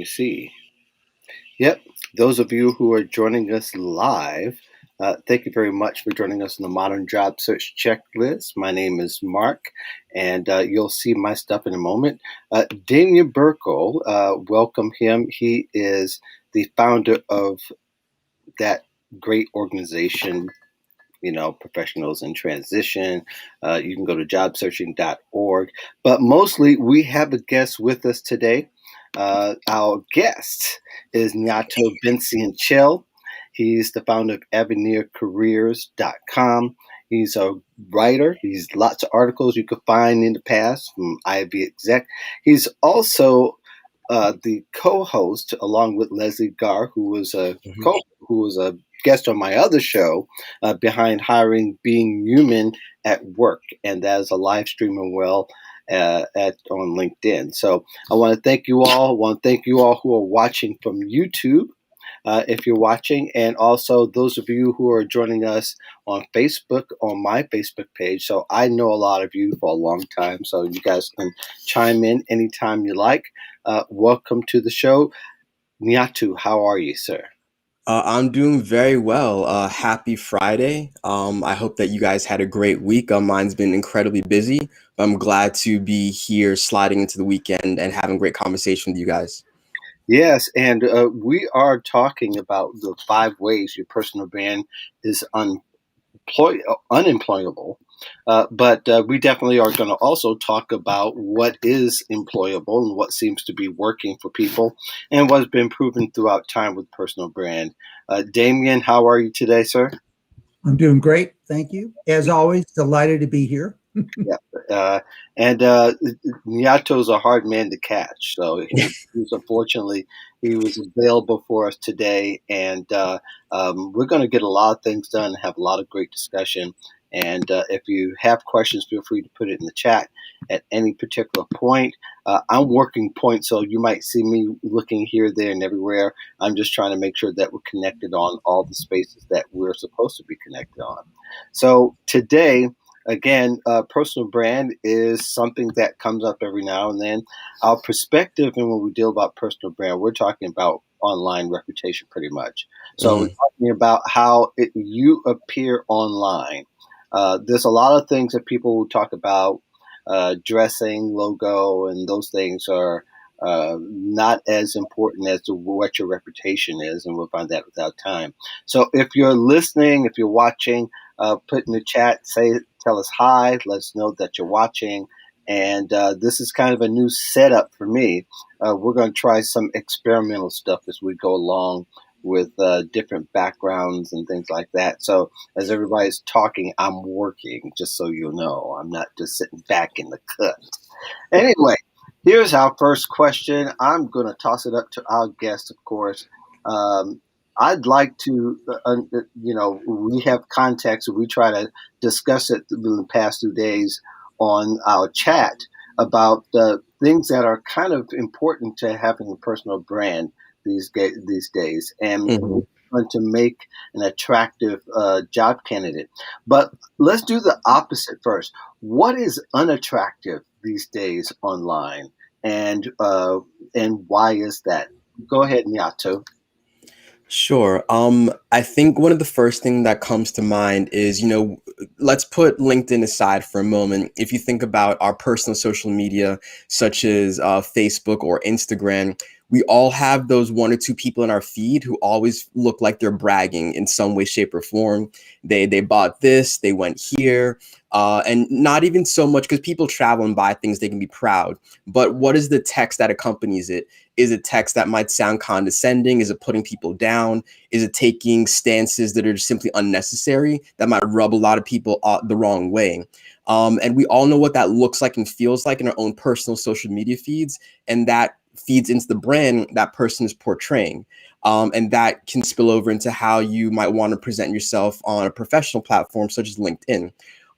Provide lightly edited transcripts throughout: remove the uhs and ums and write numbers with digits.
me see. Yep, those of you who are joining us live, thank you very much for joining us on the Modern Job Search Checklist. My name is Mark, and you'll see my stuff in a moment. Damien Burkle, welcome him. He is the founder of that great organization, Professionals in Transition. You can go to jobsearching.org. But mostly, we have a guest with us today. Our guest is Nyato Vincent Chell. He's the founder of AvenirCareers.com. He's a writer. He's lots of articles you could find in the past from IB Exec. He's also the co-host, along with Leslie Garr, who was a guest on my other show, behind hiring being human at work, and that is a live streaming on LinkedIn. So I want to thank you all. I want to thank you all who are watching from YouTube. If you're watching, and also those of you who are joining us on Facebook, on my Facebook page. So I know a lot of you for a long time, so you guys can chime in anytime you like. Welcome to the show. Nyatu, how are you, sir? I'm doing very well. Happy Friday. I hope that you guys had a great week. Mine's been incredibly busy, but I'm glad to be here sliding into the weekend and having a great conversation with you guys. Yes, and we are talking about the 5 ways your personal brand is unemployable. But we definitely are going to also talk about what is employable and what seems to be working for people and what's been proven throughout time with personal brand. Damien, how are you today, sir? I'm doing great. Thank you. As always, delighted to be here. Yeah. And Nyato's a hard man to catch. So unfortunately, he was available for us today. And we're going to get a lot of things done and have a lot of great discussion. And if you have questions, feel free to put it in the chat at any particular point. I'm working point, so you might see me looking here, there, and everywhere. I'm just trying to make sure that we're connected on all the spaces that we're supposed to be connected on. So today, again, personal brand is something that comes up every now and then. Our perspective, and when we deal about personal brand, we're talking about online reputation pretty much. So we're talking about how you appear online. There's a lot of things that people will talk about, dressing, logo, and those things are not as important as to what your reputation is, and we'll find that without time. So if you're listening, if you're watching, put in the chat, tell us hi, let us know that you're watching. And this is kind of a new setup for me. We're going to try some experimental stuff as we go along with different backgrounds and things like that. So as everybody's talking, I'm working, just so you know. I'm not just sitting back in the cut. Anyway, here's our first question. I'm going to toss it up to our guest, of course. I'd like to, we have context, and we try to discuss it in the past 2 days on our chat about things that are kind of important to having a personal brand these days, and to make an attractive job candidate. But let's do the opposite first. What is unattractive these days online, and why is that? Go ahead, Nyato. Sure. I think one of the first thing that comes to mind is, let's put LinkedIn aside for a moment. If you think about our personal social media, such as Facebook or Instagram, we all have those one or two people in our feed who always look like they're bragging in some way, shape, or form. They bought this, they went here, and not even so much because people travel and buy things, they can be proud. But what is the text that accompanies it? Is it text that might sound condescending? Is it putting people down? Is it taking stances that are just simply unnecessary that might rub a lot of people the wrong way? And we all know what that looks like and feels like in our own personal social media feeds, and that feeds into the brand that person is portraying. And that can spill over into how you might want to present yourself on a professional platform such as LinkedIn.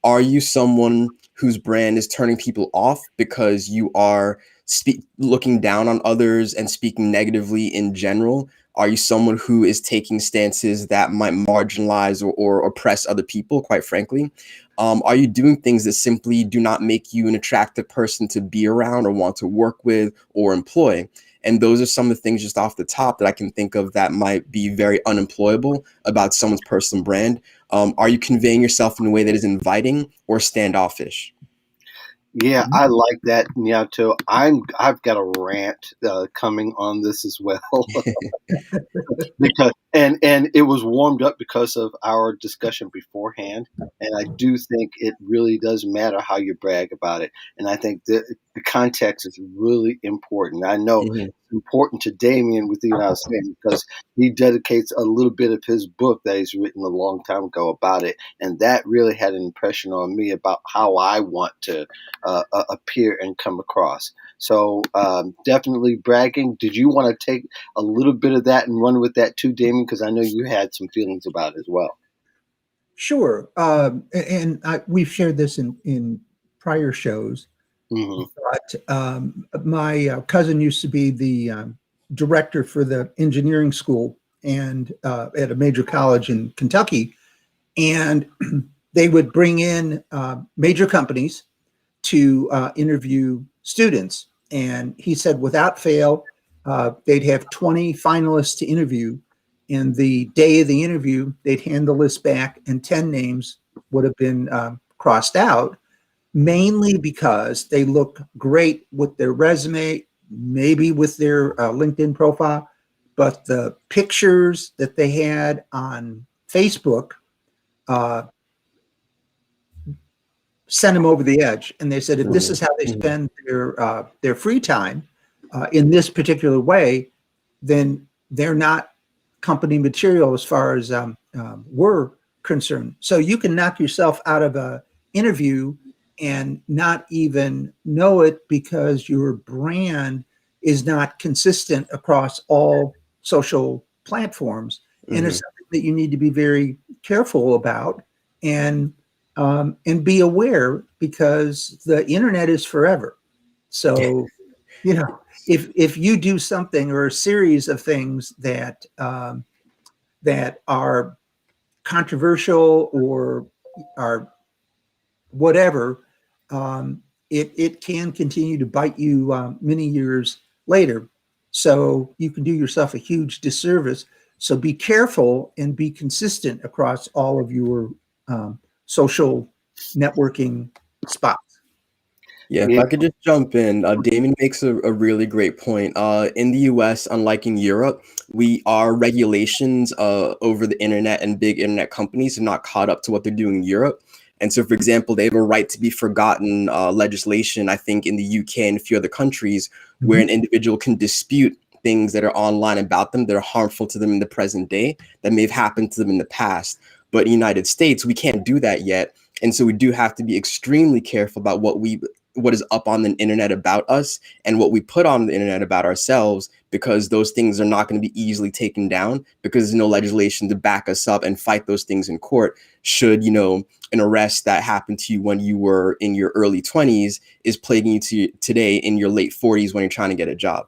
Are you someone whose brand is turning people off because you are looking down on others and speaking negatively in general? Are you someone who is taking stances that might marginalize or oppress other people, quite frankly? Are you doing things that simply do not make you an attractive person to be around or want to work with or employ? And those are some of the things just off the top that I can think of that might be very unemployable about someone's personal brand. Are you conveying yourself in a way that is inviting or standoffish? Yeah, I like that, Nyato. I've got a rant coming on this as well. Because and it was warmed up because of our discussion beforehand, and I do think it really does matter how you brag about it, and I think the context is really important. I know Mhm. it's important to Damien with you, I was saying, because he dedicates a little bit of his book that he's written a long time ago about it, and that really had an impression on me about how I want to appear and come across. So definitely bragging. Did you want to take a little bit of that and run with that too, Damon? Because I know you had some feelings about it as well. Sure. We've shared this in prior shows, Hmm. but my cousin used to be the director for the engineering school and at a major college in Kentucky. And they would bring in major companies to interview students. And he said, without fail, they'd have 20 finalists to interview. And the day of the interview, they'd hand the list back, and 10 names would have been crossed out, mainly because they look great with their resume, maybe with their LinkedIn profile, but the pictures that they had on Facebook uh, sent them over the edge. And they said, if this is Mhm. how they Mhm. spend their free time in this particular way, then they're not company material as far as we're concerned. So you can knock yourself out of a interview and not even know it because your brand is not consistent across all social platforms, and it's Mhm. something that you need to be very careful about and be aware because the internet is forever. So you know, if you do something or a series of things that are controversial or are whatever, it can continue to bite you many years later. So you can do yourself a huge disservice. So be careful and be consistent across all of your social networking spots. Yeah, if Yeah. I could just jump in, Damon makes a really great point. In the US, unlike in Europe, our regulations over the internet and big internet companies are not caught up to what they're doing in Europe. And so, for example, they have a right to be forgotten legislation, I think, in the UK and a few other countries, where Mhm. an individual can dispute things that are online about them that are harmful to them in the present day that may have happened to them in the past. But in the United States, we can't do that yet. And so we do have to be extremely careful about what is up on the internet about us and what we put on the internet about ourselves, because those things are not going to be easily taken down because there's no legislation to back us up and fight those things in court should an arrest that happened to you when you were in your early 20s is plaguing you today in your late 40s when you're trying to get a job.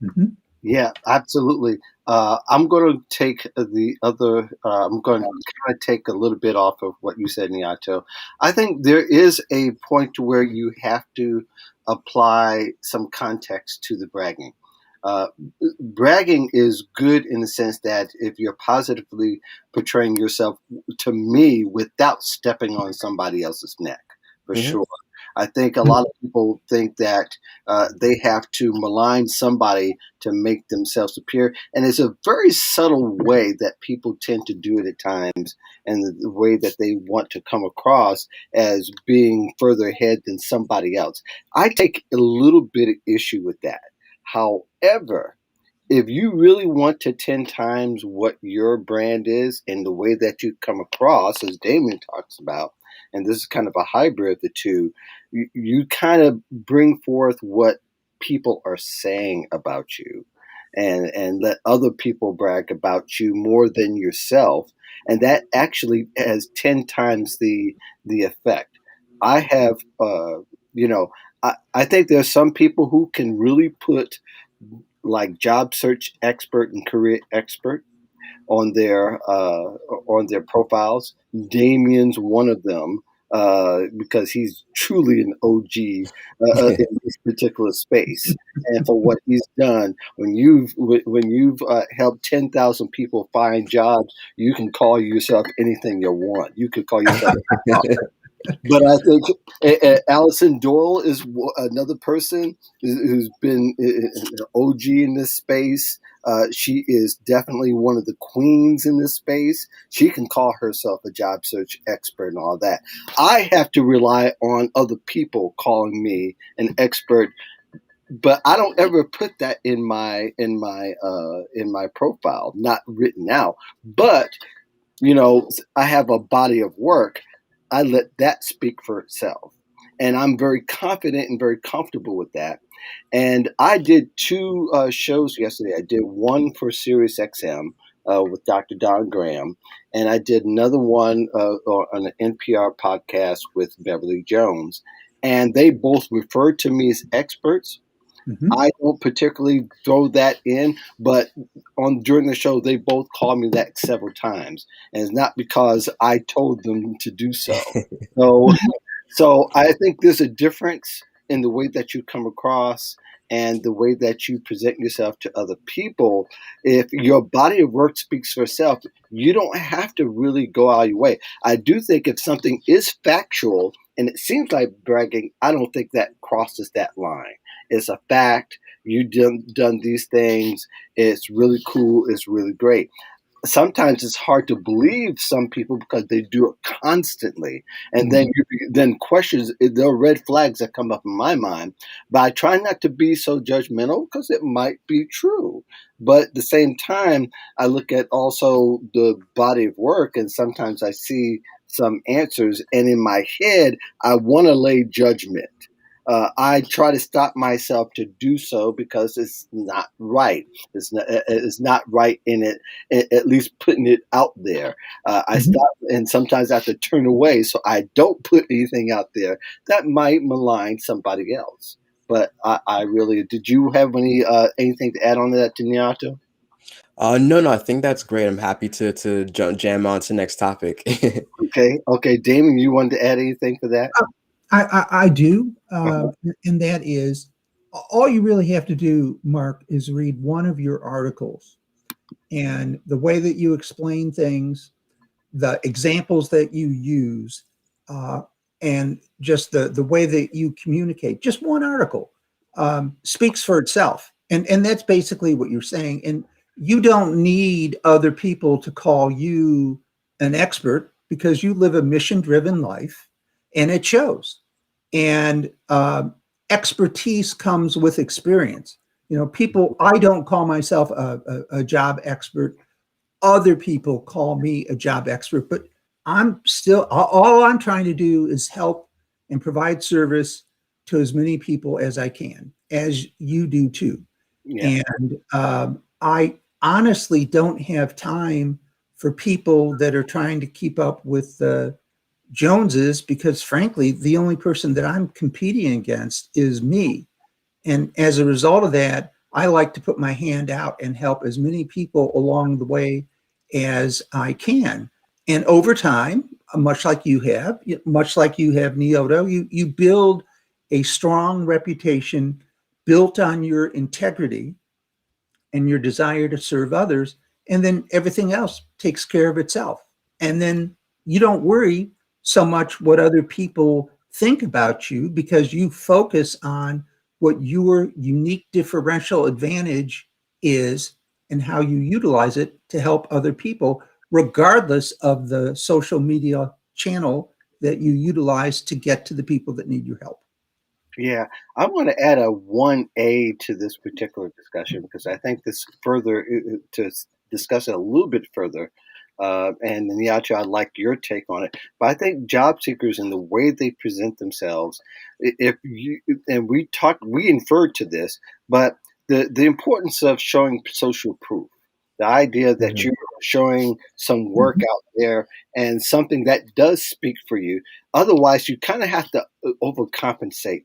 Mhm. Yeah, absolutely. I'm going to take the other. I'm going to kind of take a little bit off of what you said, Niato. I think there is a point to where you have to apply some context to the bragging. Uh, Bragging is good in the sense that if you're positively portraying yourself to me without stepping on somebody else's neck, for Hmm. sure. I think a lot of people think that they have to malign somebody to make themselves appear. And it's a very subtle way that people tend to do it at times, and the way that they want to come across as being further ahead than somebody else. I take a little bit of issue with that. However, if you really want to 10 times what your brand is and the way that you come across, as Damien talks about, and this is kind of a hybrid of the two, you kind of bring forth what people are saying about you, and let other people brag about you more than yourself. And that actually has 10 times the effect. I have, you know, I think there's some people who can really put like job search expert and career expert on their profiles. Damien's one of them. because he's truly an OG in this particular space. And for what he's done, when you've helped 10,000 people find jobs, you can call yourself anything you want. You could call yourself. But I think Alison Doyle is another person who's been an OG in this space. She is definitely one of the queens in this space. She can call herself a job search expert and all that. I have to rely on other people calling me an expert, but I don't ever put that in my profile, not written out. But I have a body of work. I let that speak for itself. And I'm very confident and very comfortable with that. And I did two shows yesterday. I did one for Sirius XM with Dr. Don Graham, and I did another one on an NPR podcast with Beverly Jones. And they both referred to me as experts. Mhm. I don't particularly throw that in, but during the show they both called me that several times, and it's not because I told them to do so. So, so I think there's a difference in the way that you come across and the way that you present yourself to other people. If your body of work speaks for itself, you don't have to really go out of your way. I do think if something is factual and it seems like bragging, I don't think that crosses that line. It's a fact. You done these things. It's really cool. It's really great. Sometimes it's hard to believe some people because they do it constantly, and then Mhm. then questions. There are red flags that come up in my mind, but I try not to be so judgmental because it might be true. But at the same time, I look at also the body of work, and sometimes I see some answers, and in my head, I want to lay judgment. I try to stop myself to do so because it's not right. It's not right in it, at least putting it out there. I Mhm. stop, and sometimes I have to turn away so I don't put anything out there that might malign somebody else. But I really, did you have anything to add on to that, Tiniato? No, no, I think that's great. I'm happy to jam on to the next topic. Okay, okay, Damon, you wanted to add anything for that? Uh, I do, Uh-huh. and that is all you really have to do, Mark, is read one of your articles, and the way that you explain things, the examples that you use, uh, and just the way that you communicate. Just one article speaks for itself, and that's basically what you're saying. And you don't need other people to call you an expert because you live a mission-driven life, and it shows. And expertise comes with experience. People. I don't call myself a job expert. Other people call me a job expert, but I'm still, all I'm trying to do is help and provide service to as many people as I can, as you do too. Yeah, And I honestly don't have time for people that are trying to keep up with the Joneses, because frankly, the only person that I'm competing against is me. And as a result of that, I like to put my hand out and help as many people along the way as I can. And over time, much like you have, Neoto, you build a strong reputation built on your integrity and your desire to serve others. And then everything else takes care of itself. And then you don't worry so much what other people think about you, because you focus on what your unique differential advantage is and how you utilize it to help other people, regardless of the social media channel that you utilize to get to the people that need your help. yeah. I want to add a 1A to this particular discussion because I think this further discuss it a little bit further. And Niacha, I like your take on it, but I think job seekers and the way they present themselves, if you and we inferred to this, but the importance of showing social proof. The idea that Mhm. you're showing some work out there and something that does speak for you. Otherwise, you kind of have to overcompensate.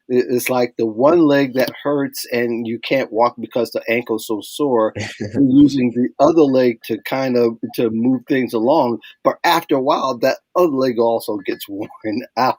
It's like the one leg that hurts and you can't walk because the ankle's so sore. You're using the other leg to kind of to move things along, but after a while, that other leg also gets worn out.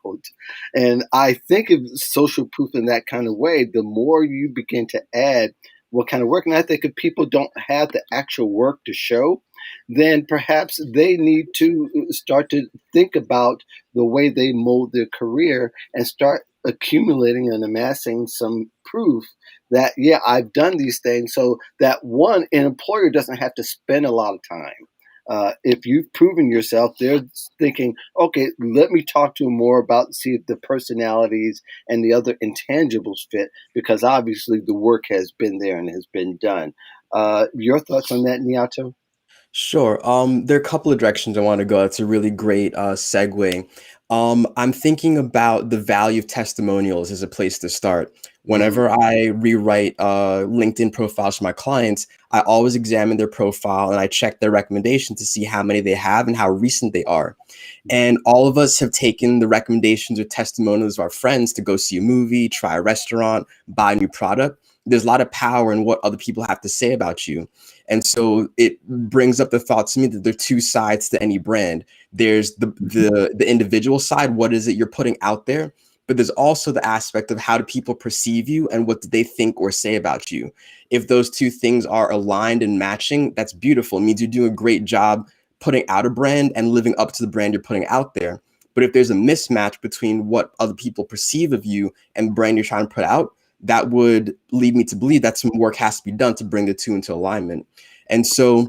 And I think of social proof in that kind of way. The more you begin to add what kind of work, and I think if people don't have the actual work to show, then perhaps they need to start to think about the way they mold their career and start accumulating and amassing some proof that, yeah, I've done these things, so that one, an employer doesn't have to spend a lot of time. If you've proven yourself, they're thinking, okay, let me talk to them more about, see if the personalities and the other intangibles fit, because obviously the work has been there and has been done. Your thoughts on that, Niato? Sure. There are a couple of directions I want to go. That's a really great segue. I'm thinking about the value of testimonials as a place to start. Mhm. Whenever I rewrite LinkedIn profiles for my clients, I always examine their profile and I check their recommendation to see how many they have and how recent they are. And all of us have taken the recommendations or testimonials of our friends to go see a movie, try a restaurant, buy a new product. There's a lot of power in what other people have to say about you. And so it brings up the thought to me that there are two sides to any brand. There's the individual side, what is it you're putting out there? But there's also the aspect of how do people perceive you and what do they think or say about you. If those two things are aligned and matching, that's beautiful. It means you're doing a great job putting out a brand and living up to the brand you're putting out there. But if there's a mismatch between what other people perceive of you and the brand you're trying to put out, that would lead me to believe that some work has to be done to bring the two into alignment. And so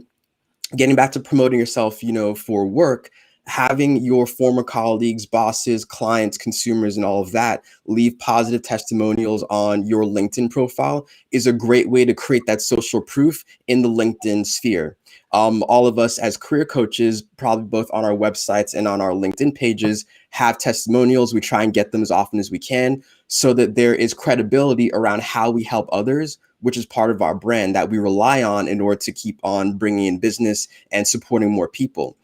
getting back to promoting yourself, for work, having your former colleagues, bosses, clients, consumers, and all of that leave positive testimonials on your LinkedIn profile is a great way to create that social proof in the LinkedIn sphere. All of us as career coaches, probably both on our websites and on our LinkedIn pages, have testimonials. We try and get them as often as we can so that there is credibility around how we help others, which is part of our brand that we rely on in order to keep on bringing in business and supporting more people.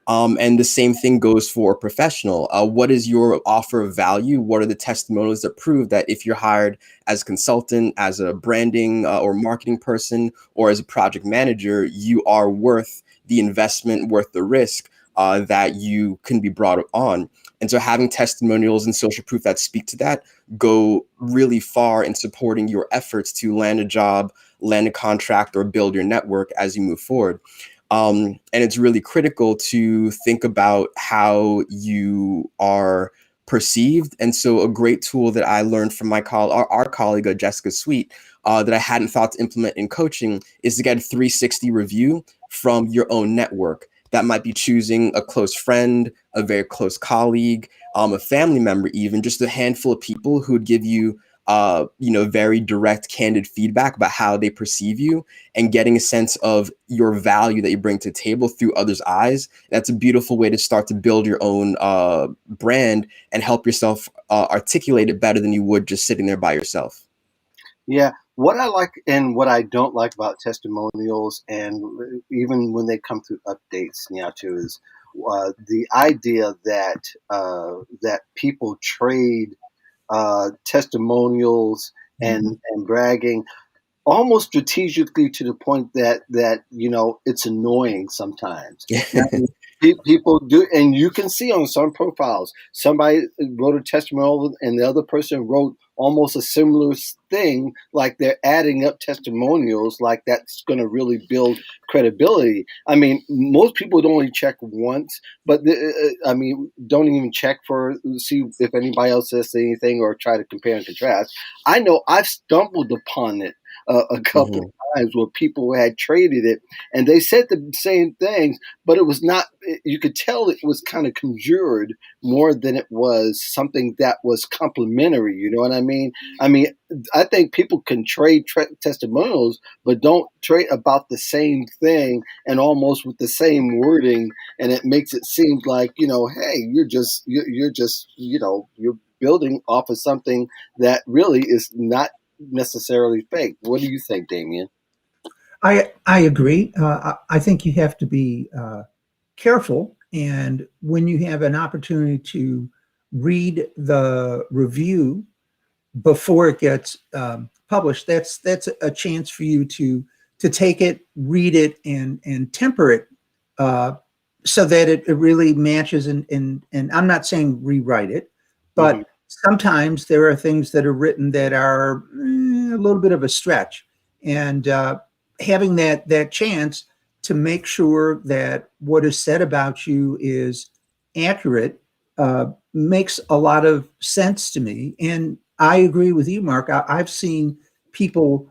And the same thing goes for a professional. What is your offer of value? What are the testimonials that prove that if you're hired as a consultant, as a branding or marketing person, or as a project manager, you are worth the investment, worth the risk that you can be brought on? And so having testimonials and social proof that speak to that go really far in supporting your efforts to land a job, land a contract, or build your network as you move forward. And it's really critical to think about how you are perceived. And so a great tool that I learned from our colleague, Jessica Sweet, that I hadn't thought to implement in coaching is to get a 360 review from your own network. That might be choosing a close friend, a very close colleague, a family member, even just a handful of people who would give you, very direct, candid feedback about how they perceive you and getting a sense of your value that you bring to the table through others' eyes. That's a beautiful way to start to build your own brand and help yourself articulate it better than you would just sitting there by yourself. Yeah, what I like and what I don't like about testimonials, and even when they come through updates, Niato, is the idea that people trade testimonials and bragging almost strategically to the point that it's annoying sometimes. I mean, people do, and you can see on some profiles somebody wrote a testimonial and the other person wrote almost a similar thing, like they're adding up testimonials like that's going to really build credibility. I mean, most people don't only check once, but I mean, don't even check for see if anybody else says anything or try to compare and contrast. I know I've stumbled upon it a couple Mhm. of times where people had traded it and they said the same things, but it was not, you could tell it was kind of conjured more than it was something that was complimentary. You know what I mean? I mean, I think people can trade testimonials, but don't trade about the same thing and almost with the same wording. And it makes it seem like, hey, you're just, you're building off of something that really is not necessarily fake. What do you think, Damien? I agree. I think you have to be careful, and when you have an opportunity to read the review before it gets published, that's a chance for you to take it, read it, and temper it uh, so that it really matches. And I'm not saying rewrite it, Hmm. but sometimes there are things that are written that are a little bit of a stretch, and having that chance to make sure that what is said about you is accurate makes a lot of sense to me. And I agree with you, Mark. I've seen people,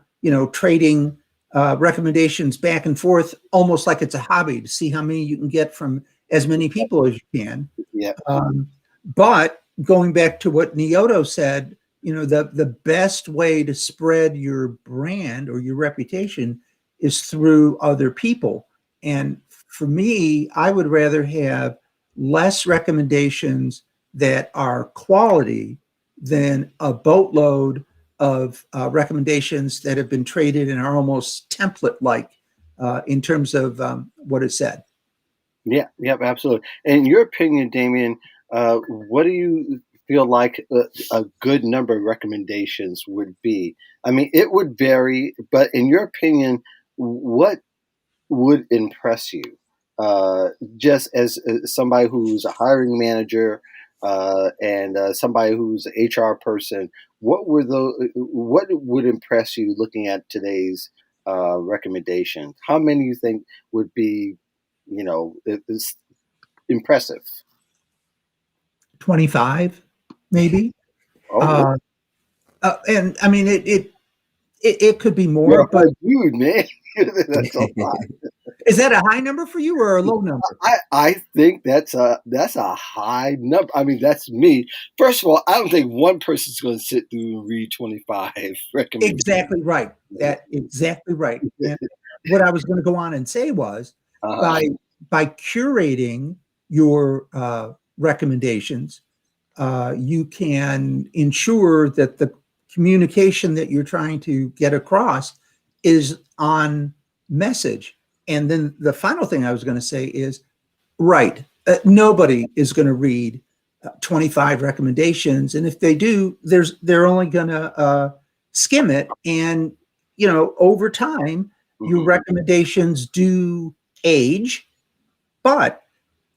trading recommendations back and forth, almost like it's a hobby to see how many you can get from as many people as you can. Yeah. Um, but going back to what Nyoto said, the best way to spread your brand or your reputation is through other people. And for me, I would rather have less recommendations that are quality than a boatload of recommendations that have been traded and are almost template like in terms of what is said. Yeah, yep, absolutely. In your opinion, Damien, what do you feel like a good number of recommendations would be? I mean, it would vary, but in your opinion, what would impress you? Uh, just as somebody who's a hiring manager and somebody who's an HR person, what would impress you looking at today's recommendations? How many you think would be, is impressive? 25, maybe. Oh, really? Uh, and I mean, it could be You're more, a but hard dude, man. That's a lot. is that a high number for you or a low number? I think that's a high number. I mean, that's me. First of all, I don't think one person's going to sit through and read 25 recommendations. Exactly right. That exactly right. And what I was going to go on and say was Uh-huh. by curating your recommendations, you can ensure that the communication that you're trying to get across is on message. And then the final thing I was going to say is right. Nobody is going to read 25 recommendations, and if they do, they're only going to skim it. And over time, your Hmm. recommendations do age, but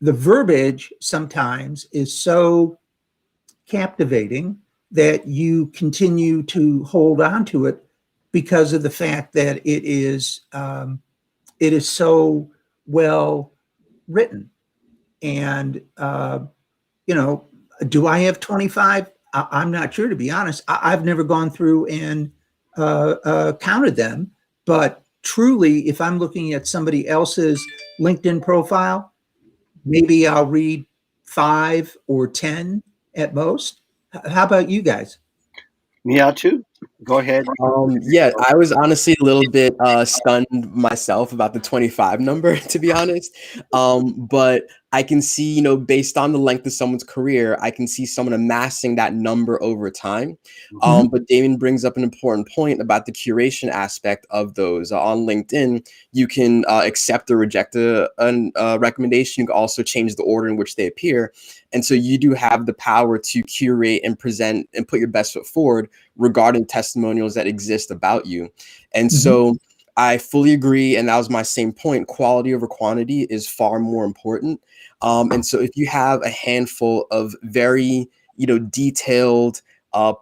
the verbiage sometimes is so captivating that you continue to hold on to it because of the fact that it is so well written. And you know, do I have 25? I'm not sure, to be honest. I've never gone through and counted them. But truly, if I'm looking at somebody else's LinkedIn profile, maybe I'll read 5 or 10 at most. How about you guys? Yeah, too. Go ahead. Yeah, I was honestly a little bit stunned myself about the 25 number, to be honest. But I can see, based on the length of someone's career, I can see someone amassing that number over time. Mhm. But Damien brings up an important point about the curation aspect of those. On LinkedIn, you can accept or reject a recommendation. You can also change the order in which they appear. And so you do have the power to curate and present and put your best foot forward regarding testimonials that exist about you. And Mhm. so I fully agree. And that was my same point. Quality over quantity is far more important. And so if you have a handful of very, detailed,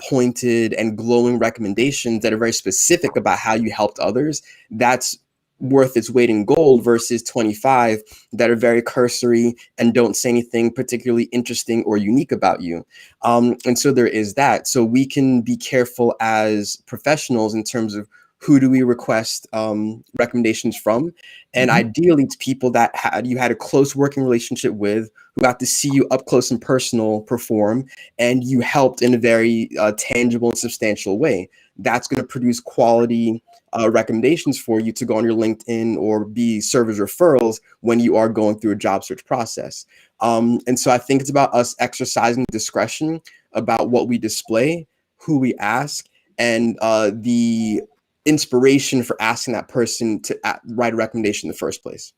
pointed and glowing recommendations that are very specific about how you helped others, that's worth its weight in gold versus 25 that are very cursory and don't say anything particularly interesting or unique about you. And so there is that. So we can be careful as professionals in terms of who do we request recommendations from, and Mhm. ideally it's people that you had a close working relationship with, who got to see you up close and personal perform, and you helped in a very tangible and substantial way. That's going to produce quality recommendations for you to go on your LinkedIn or be serve as referrals when you are going through a job search process. And so I think it's about us exercising discretion about what we display, who we ask, and the inspiration for asking that person to write a recommendation in the first place.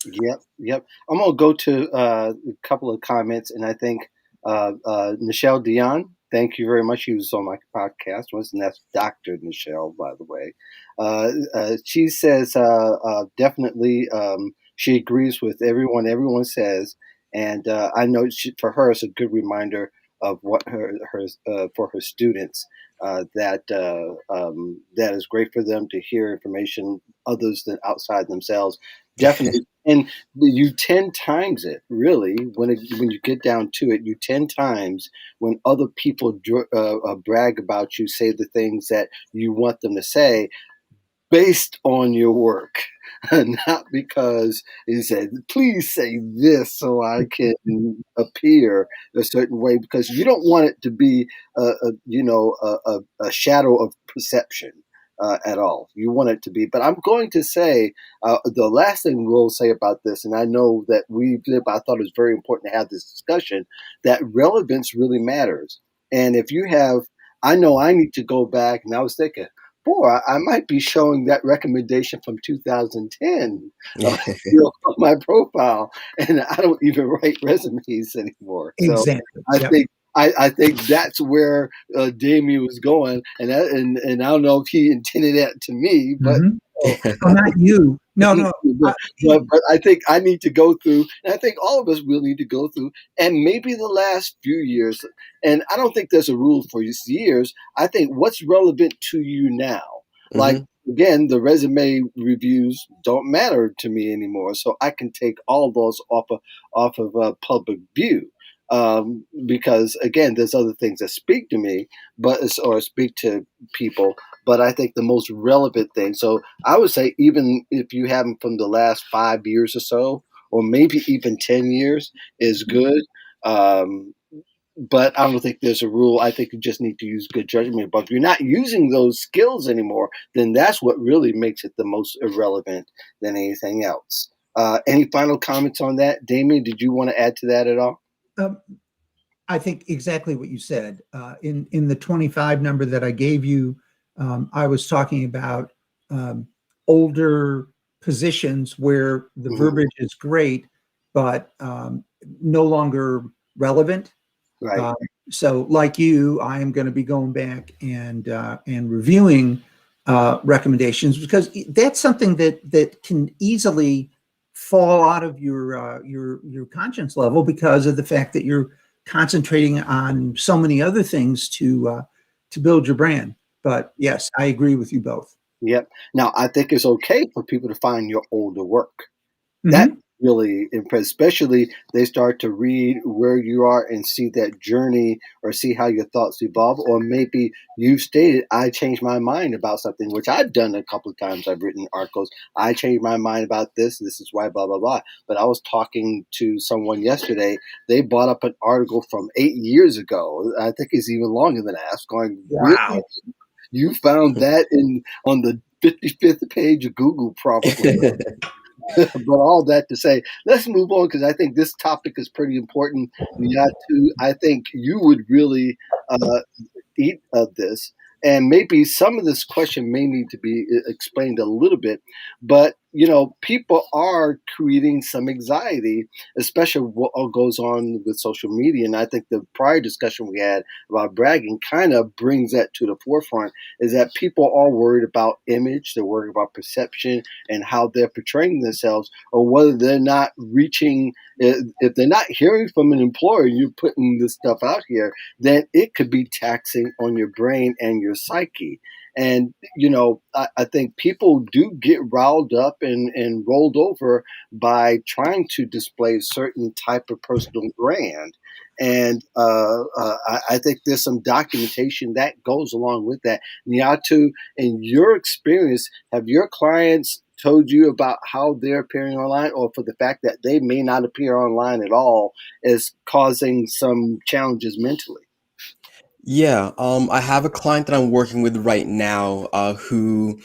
Yep, yep. I'm gonna go to a couple of comments, and I think Michelle Dion. Thank you very much. She was on my podcast once, and that's Dr. Michelle, by the way. She says definitely she agrees with everyone says, and I know for her it's a good reminder of what her for her students that is great for them to hear information others than outside themselves. Definitely, and you 10 times it really when you get down to it. You 10 times when other people brag about you, say the things that you want them to say, based on your work, not because he said, please say this so I can appear a certain way, because you don't want it to be a shadow of perception at all. You want it to be. But I'm going to say the last thing we'll say about this, and I know that I thought it was very important to have this discussion, that relevance really matters. And if you have, I know I need to go back, and I was thinking, boy, I might be showing that recommendation from 2010 Yeah. on my profile, and I don't even write resumes anymore. So Exactly. I Yep. think I think that's where Damien was going, and I don't know if he intended that to me, but Mhm. Oh, not you. No, no. but, but I think I need to go through, and I think all of us will need to go through, and maybe the last few years. And I don't think there's a rule for years. I think what's relevant to you now. Like Hmm. again, the resume reviews don't matter to me anymore, so I can take all those off of public view. Because again, there's other things that speak to me, or speak to people. But I think the most relevant thing. So I would say, even if you have them from the last 5 years or so, or maybe even 10 years, is good. Um, but I don't think there's a rule. I think you just need to use good judgment. But if you're not using those skills anymore, then that's what really makes it the most irrelevant than anything else. Any final comments on that, Damien? Did you want to add to that at all? Um, I think exactly what you said. In the 25 number that I gave you, I was talking about um, older positions where the Mhm. verbiage is great, but no longer relevant. Right. Uh, so, like you, I am going to be going back and reviewing recommendations, because that's something that can easily fall out of your conscience level because of the fact that you're concentrating on so many other things to build your brand. But yes, I agree with you both. Yep. Now, I think it's okay for people to find your older work. That Hmm. really impressed, especially they start to read where you are and see that journey, or see how your thoughts evolve, or maybe you stated, I changed my mind about something, which I've done a couple of times. I've written articles. I changed my mind about this. This is why, blah, blah, blah. But I was talking to someone yesterday. They brought up an article from 8 years ago. I think it's even longer than that. I was going, really? Wow. You found that on the 55th page of Google, probably. But all that to say, let's move on, because I think this topic is pretty important. Yeah, too. I think you would really uh, eat of this. And maybe some of this question may need to be explained a little bit, but people are creating some anxiety, especially what all goes on with social media. And I think the prior discussion we had about bragging kind of brings that to the forefront, is that people are worried about image, they're worried about perception and how they're portraying themselves, or whether they're not reaching, if they're not hearing from an employer, you're putting this stuff out here, then it could be taxing on your brain and your psyche. And I think people do get riled up and rolled over by trying to display a certain type of personal brand. And I think there's some documentation that goes along with that. Niatu, in your experience, have your clients told you about how they're appearing online, or for the fact that they may not appear online at all, is causing some challenges mentally? Yeah, I have a client that I'm working with right now who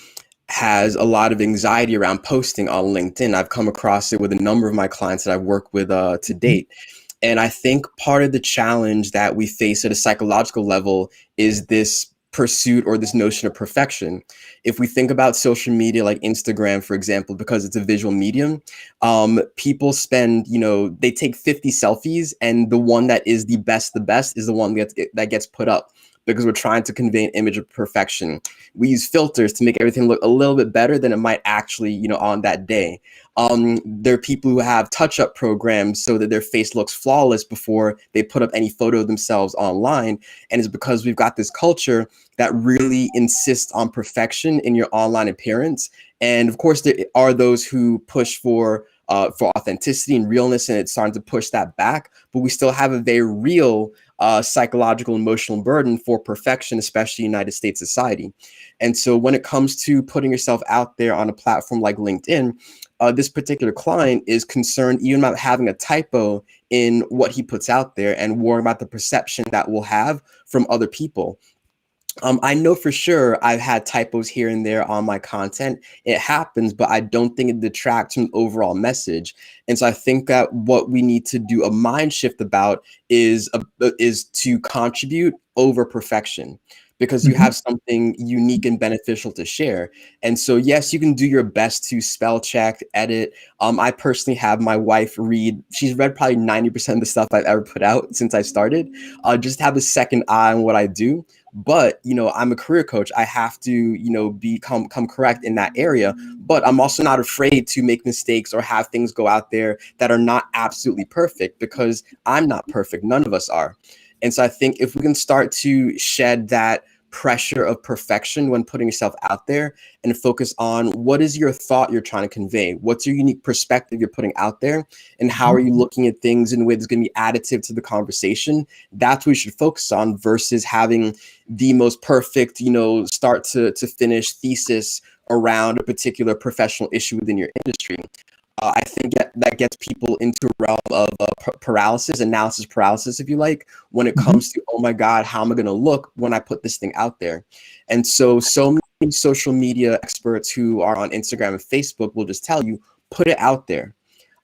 has a lot of anxiety around posting on LinkedIn. I've come across it with a number of my clients that I've worked with to date. And I think part of the challenge that we face at a psychological level is this pursuit or this notion of perfection. If we think about social media like Instagram, for example, because it's a visual medium, people spend, they take 50 selfies, and the one that is the best is the one that gets put up, because we're trying to convey an image of perfection. We use filters to make everything look a little bit better than it might actually, on that day. There are people who have touch-up programs so that their face looks flawless before they put up any photo of themselves online. And it's because we've got this culture that really insists on perfection in your online appearance. And of course, there are those who push for authenticity and realness, and it's starting to push that back. But we still have a very real psychological, emotional burden for perfection, especially in United States society. And so when it comes to putting yourself out there on a platform like LinkedIn, this particular client is concerned even about having a typo in what he puts out there and worrying about the perception that we'll have from other people. I know for sure I've had typos here and there on my content. It happens, but I don't think it detracts from the overall message. And so I think that what we need to do a mind shift about is to contribute over perfection, because you Mhm. have something unique and beneficial to share. And so, yes, you can do your best to spell check, edit. I personally have my wife read. She's read probably 90% of the stuff I've ever put out since I started. Just have a second eye on what I do. But I'm a career coach. I have to become come correct in that area, but I'm also not afraid to make mistakes or have things go out there that are not absolutely perfect, because I'm not perfect. None of us are. And so I think if we can start to shed that pressure of perfection when putting yourself out there and focus on what is your thought you're trying to convey, what's your unique perspective you're putting out there, and how Mhm. are you looking at things in a way that's going to be additive to the conversation, that's what we should focus on, versus having the most perfect, start to finish thesis around a particular professional issue within your industry. I think that gets people into a realm of analysis paralysis, if you like, when it Mhm. comes to, oh my God, how am I going to look when I put this thing out there? And so many social media experts who are on Instagram and Facebook will just tell you, put it out there.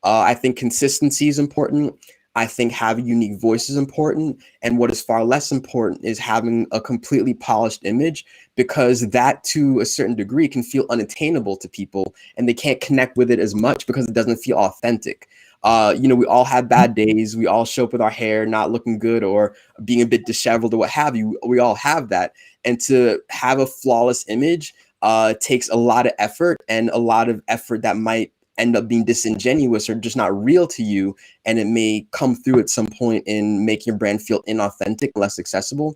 I think consistency is important. I think having unique voice is important. And what is far less important is having a completely polished image, because that, to a certain degree, can feel unattainable to people and they can't connect with it as much because it doesn't feel authentic. We all have bad days. We all show up with our hair not looking good or being a bit disheveled or what have you. We all have that. And to have a flawless image takes a lot of effort, and a lot of effort that might end up being disingenuous or just not real to you, and it may come through at some point in making your brand feel inauthentic, less accessible.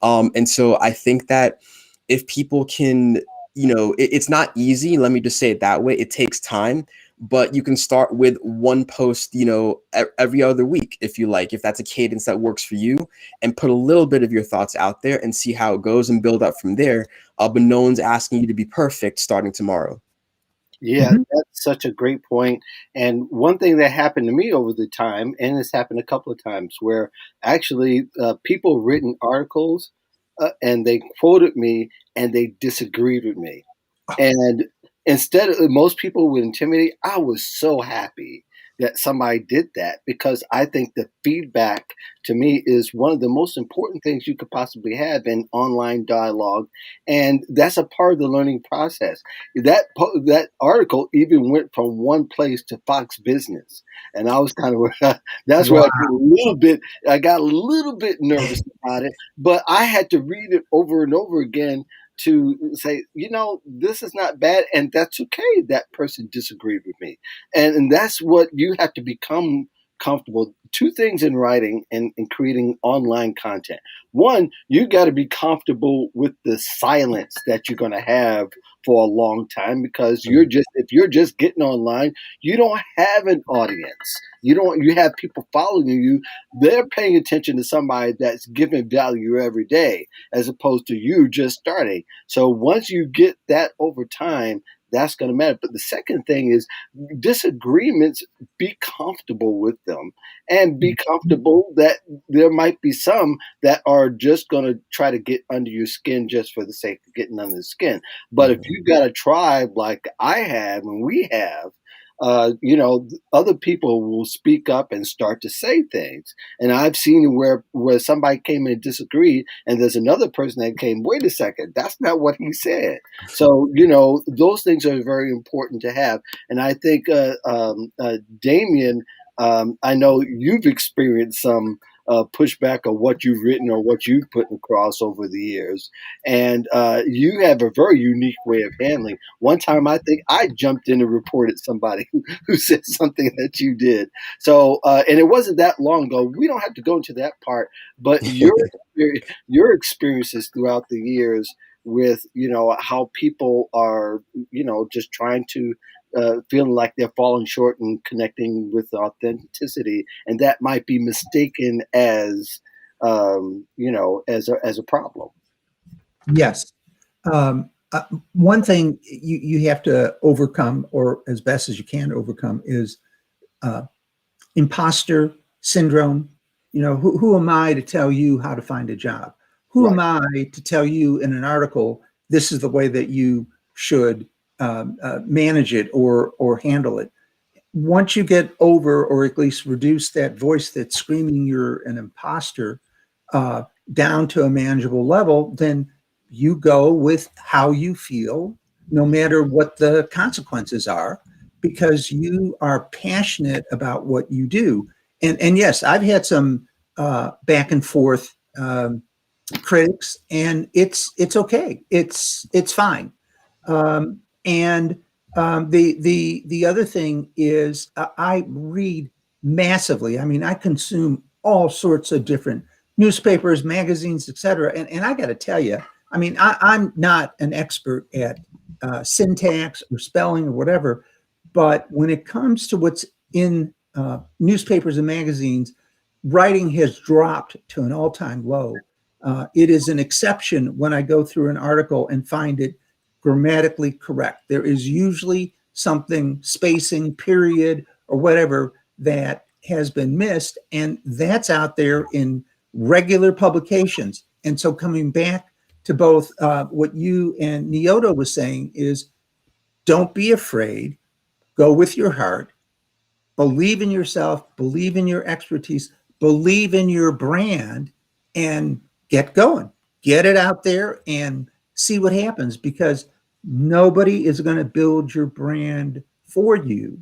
And so I think that if people can, it's not easy, let me just say it that way, it takes time, but you can start with one post, every other week, if you like, if that's a cadence that works for you, and put a little bit of your thoughts out there and see how it goes and build up from there. But no one's asking you to be perfect starting tomorrow. Yeah, Mhm. that's such a great point. And one thing that happened to me over the time, and it's happened a couple of times, where actually people written articles and they quoted me and they disagreed with me. And instead of most people would intimidate, I was so happy that somebody did that, because I think the feedback to me is one of the most important things you could possibly have in online dialogue, and that's a part of the learning process. That article even went from one place to Fox Business, and I was kind of that's where Wow. I got a little bit nervous about it, but I had to read it over and over again to say, this is not bad, and that's okay. That person disagreed with me, and that's what you have to become comfortable. Two things in writing and creating online content. One, you got to be comfortable with the silence that you're going to have for a long time, because if you're just getting online, you don't have an audience. You have people following you. They're paying attention to somebody that's giving value every day, as opposed to you just starting. So once you get that over time, that's going to matter. But the second thing is disagreements, be comfortable with them, and be Mhm. comfortable that there might be some that are just going to try to get under your skin just for the sake of getting under the skin. But if Mhm. you got a tribe like I have and we have, other people will speak up and start to say things. And I've seen where somebody came and disagreed, and there's another person that came, wait a second, that's not what he said. So, those things are very important to have. And I think, Damien, I know you've experienced some pushback of what you've written or what you've put across over the years. And you have a very unique way of handling. One time, I think I jumped in and reported somebody who said something that you did. So, and it wasn't that long ago. We don't have to go into that part, but your experiences throughout the years with how people are just trying to feeling like they're falling short and connecting with authenticity, and that might be mistaken as as a problem. Yes. One thing you have to overcome, or as best as you can overcome, is uh, imposter syndrome. Who am I to tell you how to find a job? Who am Right. I to tell you in an article, this is the way that you should manage it or handle it? Once you get over, or at least reduce, that voice that's screaming you're an imposter uh, down to a manageable level, then you go with how you feel, no matter what the consequences are, because you are passionate about what you do. And yes, I've had some back and forth critics, and it's okay. It's fine. And the other thing is, I read massively. I mean, I consume all sorts of different newspapers, magazines, etc. And I got to tell you, I mean, I'm not an expert at syntax or spelling or whatever, but when it comes to what's in newspapers and magazines, writing has dropped to an all-time low. It is an exception when I go through an article and find it grammatically correct. There is usually something, spacing, period, or whatever, that has been missed, and that's out there in regular publications. And so, coming back to both what you and Nyota was saying, is don't be afraid, go with your heart, believe in yourself, believe in your expertise, believe in your brand, and get going. Get it out there and see what happens, because nobody is going to build your brand for you.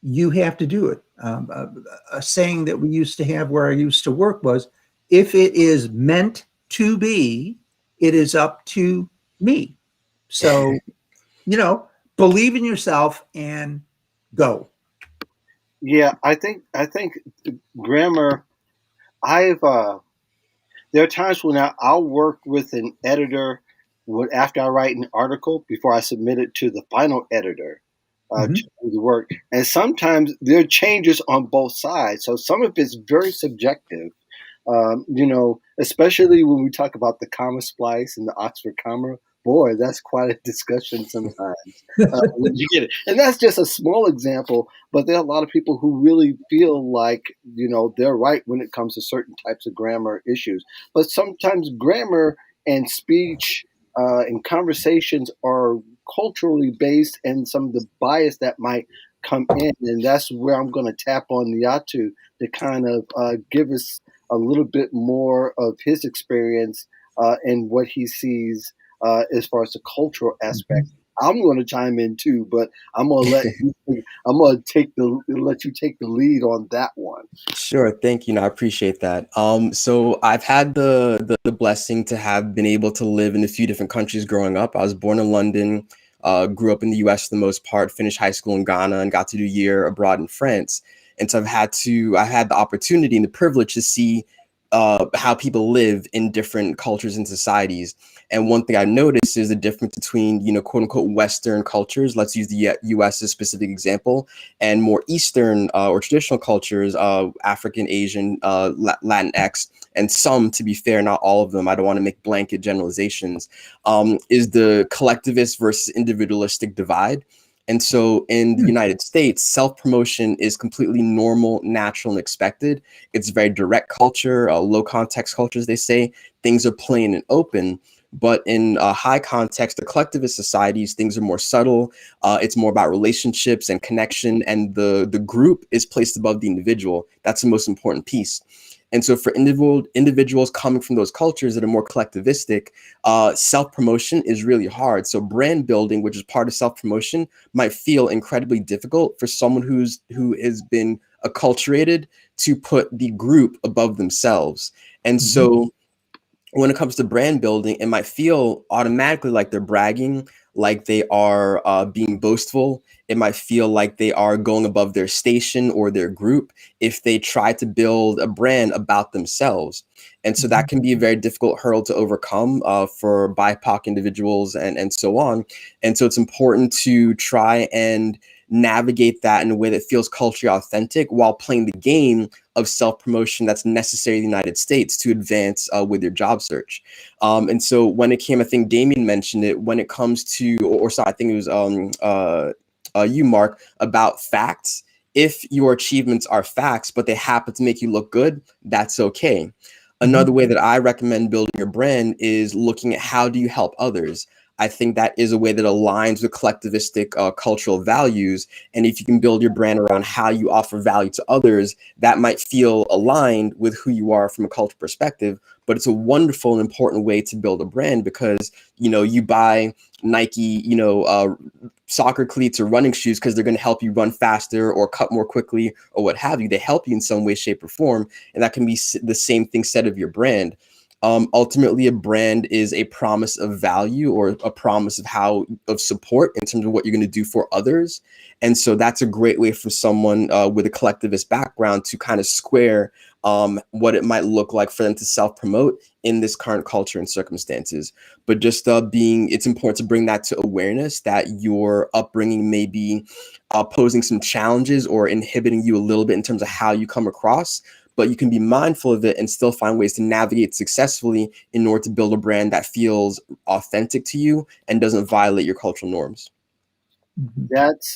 You have to do it. A saying that we used to have where I used to work was, if it is meant to be, it is up to me. So, you know, believe in yourself and go. Yeah, I think grammar. I've There are times when I'll work with an editor after I write an article before I submit it to the final editor to Mhm. do the work. And sometimes there are changes on both sides. So some of it's very subjective. Especially when we talk about the comma splice and the Oxford comma. Boy, that's quite a discussion sometimes when you get it. And that's just a small example, but there are a lot of people who really feel like, they're right when it comes to certain types of grammar issues. But sometimes grammar and speech and conversations are culturally based, and some of the bias that might come in. And that's where I'm going to tap on Niatu to kind of give us a little bit more of his experience and what he sees as far as the cultural aspect. I'm going to chime in too, but I'm going to let you take the lead on that one. Sure, thank you. No, I appreciate that. So I've had the blessing to have been able to live in a few different countries growing up. I was born in London, grew up in the U.S. for the most part, finished high school in Ghana, and got to do a year abroad in France. And so I had the opportunity and the privilege to see how people live in different cultures and societies. And one thing I noticed is the difference between, quote unquote, Western cultures. Let's use the U.S. as a specific example, and more Eastern or traditional cultures, African, Asian, Latinx, and some, to be fair, not all of them. I don't want to make blanket generalizations. Is the collectivist versus individualistic divide. And so in the United States, self-promotion is completely normal, natural, and expected. It's very direct culture, low context culture, as they say. Things are plain and open. But in high context, the collectivist societies, things are more subtle. It's more about relationships and connection, and the group is placed above the individual. That's the most important piece. And so for individuals coming from those cultures that are more collectivistic, self-promotion is really hard. So brand building, which is part of self-promotion, might feel incredibly difficult for someone who has been acculturated to put the group above themselves. And Mhm. so when it comes to brand building, it might feel automatically like they're bragging, like they are being boastful. It might feel like they are going above their station or their group if they try to build a brand about themselves. And so that Mhm. can be a very difficult hurdle to overcome for BIPOC individuals and so on. And so it's important to try and navigate that in a way that feels culturally authentic while playing the game of self-promotion that's necessary in the United States to advance with your job search. And so when it came, I think Damien mentioned it, when it comes to, or sorry, I think it was you, Mark, about facts. If your achievements are facts, but they happen to make you look good, that's okay. Mhm. Another way that I recommend building your brand is looking at how do you help others. I think that is a way that aligns with collectivistic cultural values. And if you can build your brand around how you offer value to others, that might feel aligned with who you are from a cultural perspective. But it's a wonderful and important way to build a brand because, you buy Nike, soccer cleats or running shoes because they're going to help you run faster or cut more quickly or what have you. They help you in some way, shape, or form. And that can be the same thing said of your brand. Ultimately, a brand is a promise of value or a promise of support in terms of what you're going to do for others. And so that's a great way for someone with a collectivist background to kind of square what it might look like for them to self-promote in this current culture and circumstances. But just it's important to bring that to awareness that your upbringing may be posing some challenges or inhibiting you a little bit in terms of how you come across, but you can be mindful of it and still find ways to navigate successfully in order to build a brand that feels authentic to you and doesn't violate your cultural norms. Mhm. That's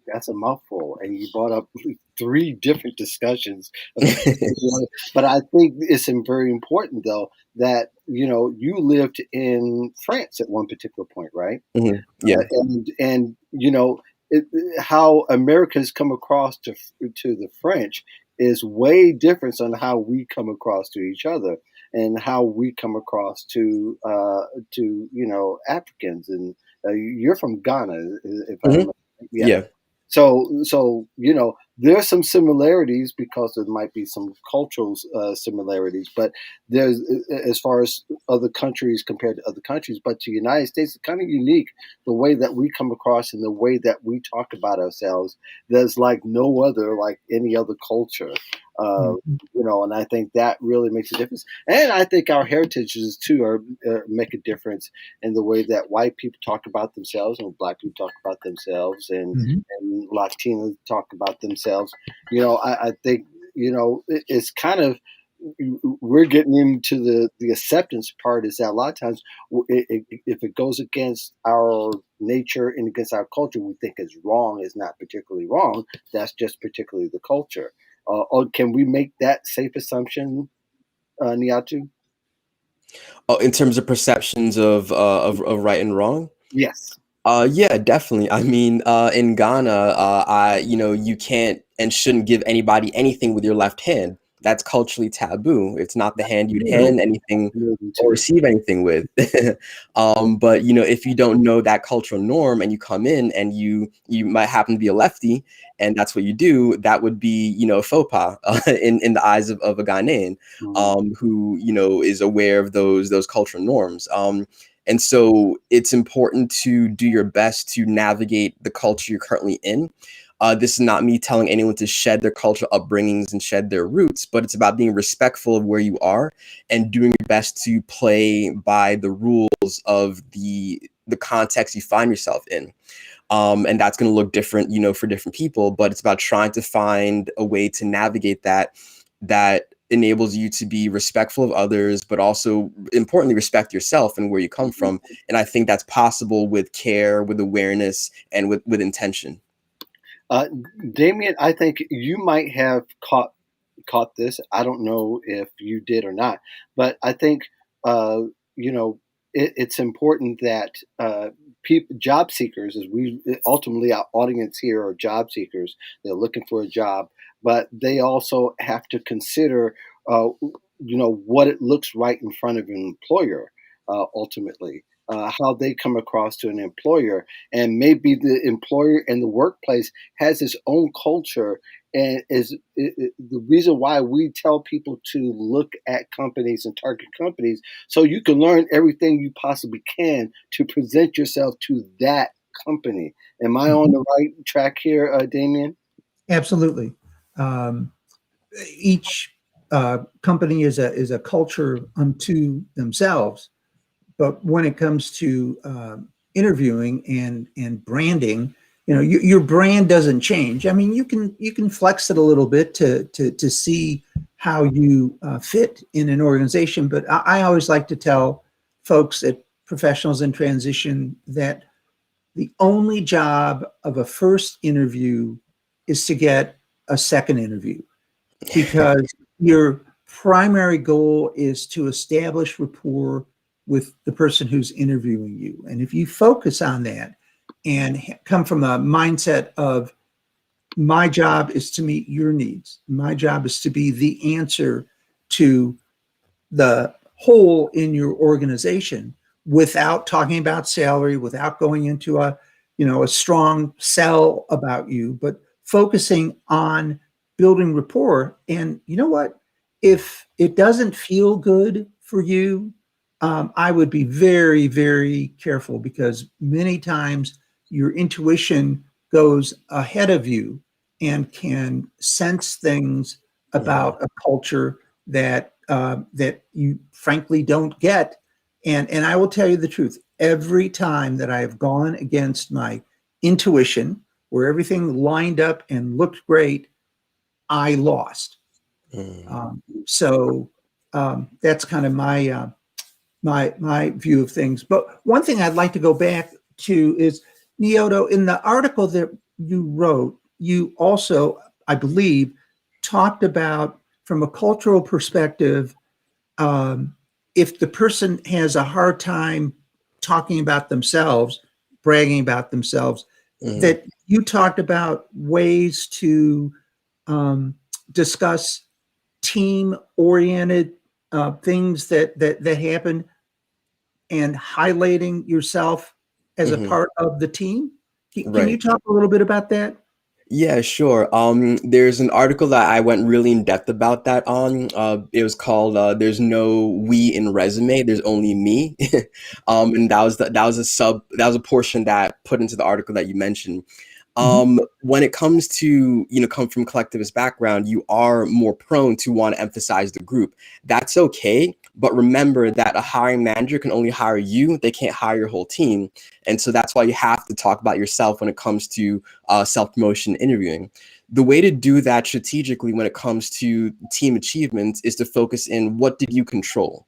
that's a mouthful, and you brought up three different discussions of but I think it's very important though that you lived in France at one particular point, right? Yeah. And how Americans come across to the French is way different on how we come across to each other and how we come across to Africans. And you're from Ghana, if I Hmm. remember. Yeah. Yeah. So there's some similarities because there might be some cultural similarities, but there's as far as other countries compared to other countries, but to the United States, it's kind of unique the way that we come across and the way that we talk about ourselves. There's like no other like any other culture. Uh, Mhm. and I think that really makes a difference. And I think our heritages too are make a difference in the way that white people talk about themselves and black people talk about themselves Mhm. and Latinos talk about themselves. I think it's kind of we're getting into the acceptance part. Is that a lot of times if it goes against our nature and against our culture, we think it's wrong. It's not particularly wrong. That's just particularly the culture. Or can we make that safe assumption, Niatu? Oh, in terms of perceptions of right and wrong. Yes. Yeah, definitely. I mean, in Ghana, you can't and shouldn't give anybody anything with your left hand. That's culturally taboo. It's not the hand you'd Really hand anything fascinating or too. receive anything with. But if you don't know that cultural norm and you come in and you might happen to be a lefty and that's what you do, that would be a faux pas in the eyes of a Ghanaian Mhm. who is aware of those cultural norms. And so it's important to do your best to navigate the culture you're currently in. This is not me telling anyone to shed their cultural upbringings and shed their roots, but it's about being respectful of where you are and doing your best to play by the rules of the context you find yourself in. And that's going to look different, for different people, but it's about trying to find a way to navigate that enables you to be respectful of others, but also importantly respect yourself and where you come from. And I think that's possible with care, with awareness, and with intention. Uh, Damien, I think you might have caught this. I don't know if you did or not, but I think uh, you know it's important that job seekers, as we ultimately our audience here are job seekers. They're looking for a job, but they also have to consider, what it looks right in front of an employer. Ultimately, how they come across to an employer, and maybe the employer and the workplace has its own culture, and the reason why we tell people to look at companies and target companies so you can learn everything you possibly can to present yourself to that company. Am I on Mhm. the right track here, Damien? Absolutely. Um, each company is a culture unto themselves, but when it comes to interviewing and branding, your brand doesn't change. I mean, you can flex it a little bit to see how you fit in an organization, but I always like to tell folks that professionals in transition that the only job of a first interview is to get a second interview, because your primary goal is to establish rapport with the person who's interviewing you. And if you focus on that and come from a mindset of my job is to meet your needs, my job is to be the answer to the hole in your organization, without talking about salary, without going into a strong sell about you, but focusing on building rapport. And you know what? If it doesn't feel good for you, I would be very, very careful, because many times your intuition goes ahead of you and can sense things Mhm. about a culture that you frankly don't get. And I will tell you the truth. Every time that I have gone against my intuition, where everything lined up and looked great, I lost. Mm. So that's kind of my view of things. But one thing I'd like to go back to is, Nioto, in the article that you wrote, you also, I believe, talked about, from a cultural perspective, um, if the person has a hard time talking about themselves, bragging about themselves, Mhm. that you talked about ways to um, discuss team-oriented things that happen, and highlighting yourself as a Mhm. part of the team. Can you Right. talk a little bit about that? Yeah, sure. There's an article that I went really in depth about that on. It was called "There's no we in resume. There's only me," and that was a portion that put into the article that you mentioned. Mhm. When it comes to, come from collectivist background, you are more prone to want to emphasize the group. That's okay, but remember that a hiring manager can only hire you. They can't hire your whole team. And so that's why you have to talk about yourself when it comes to self-promotion interviewing. The way to do that strategically when it comes to team achievements is to focus in what did you control.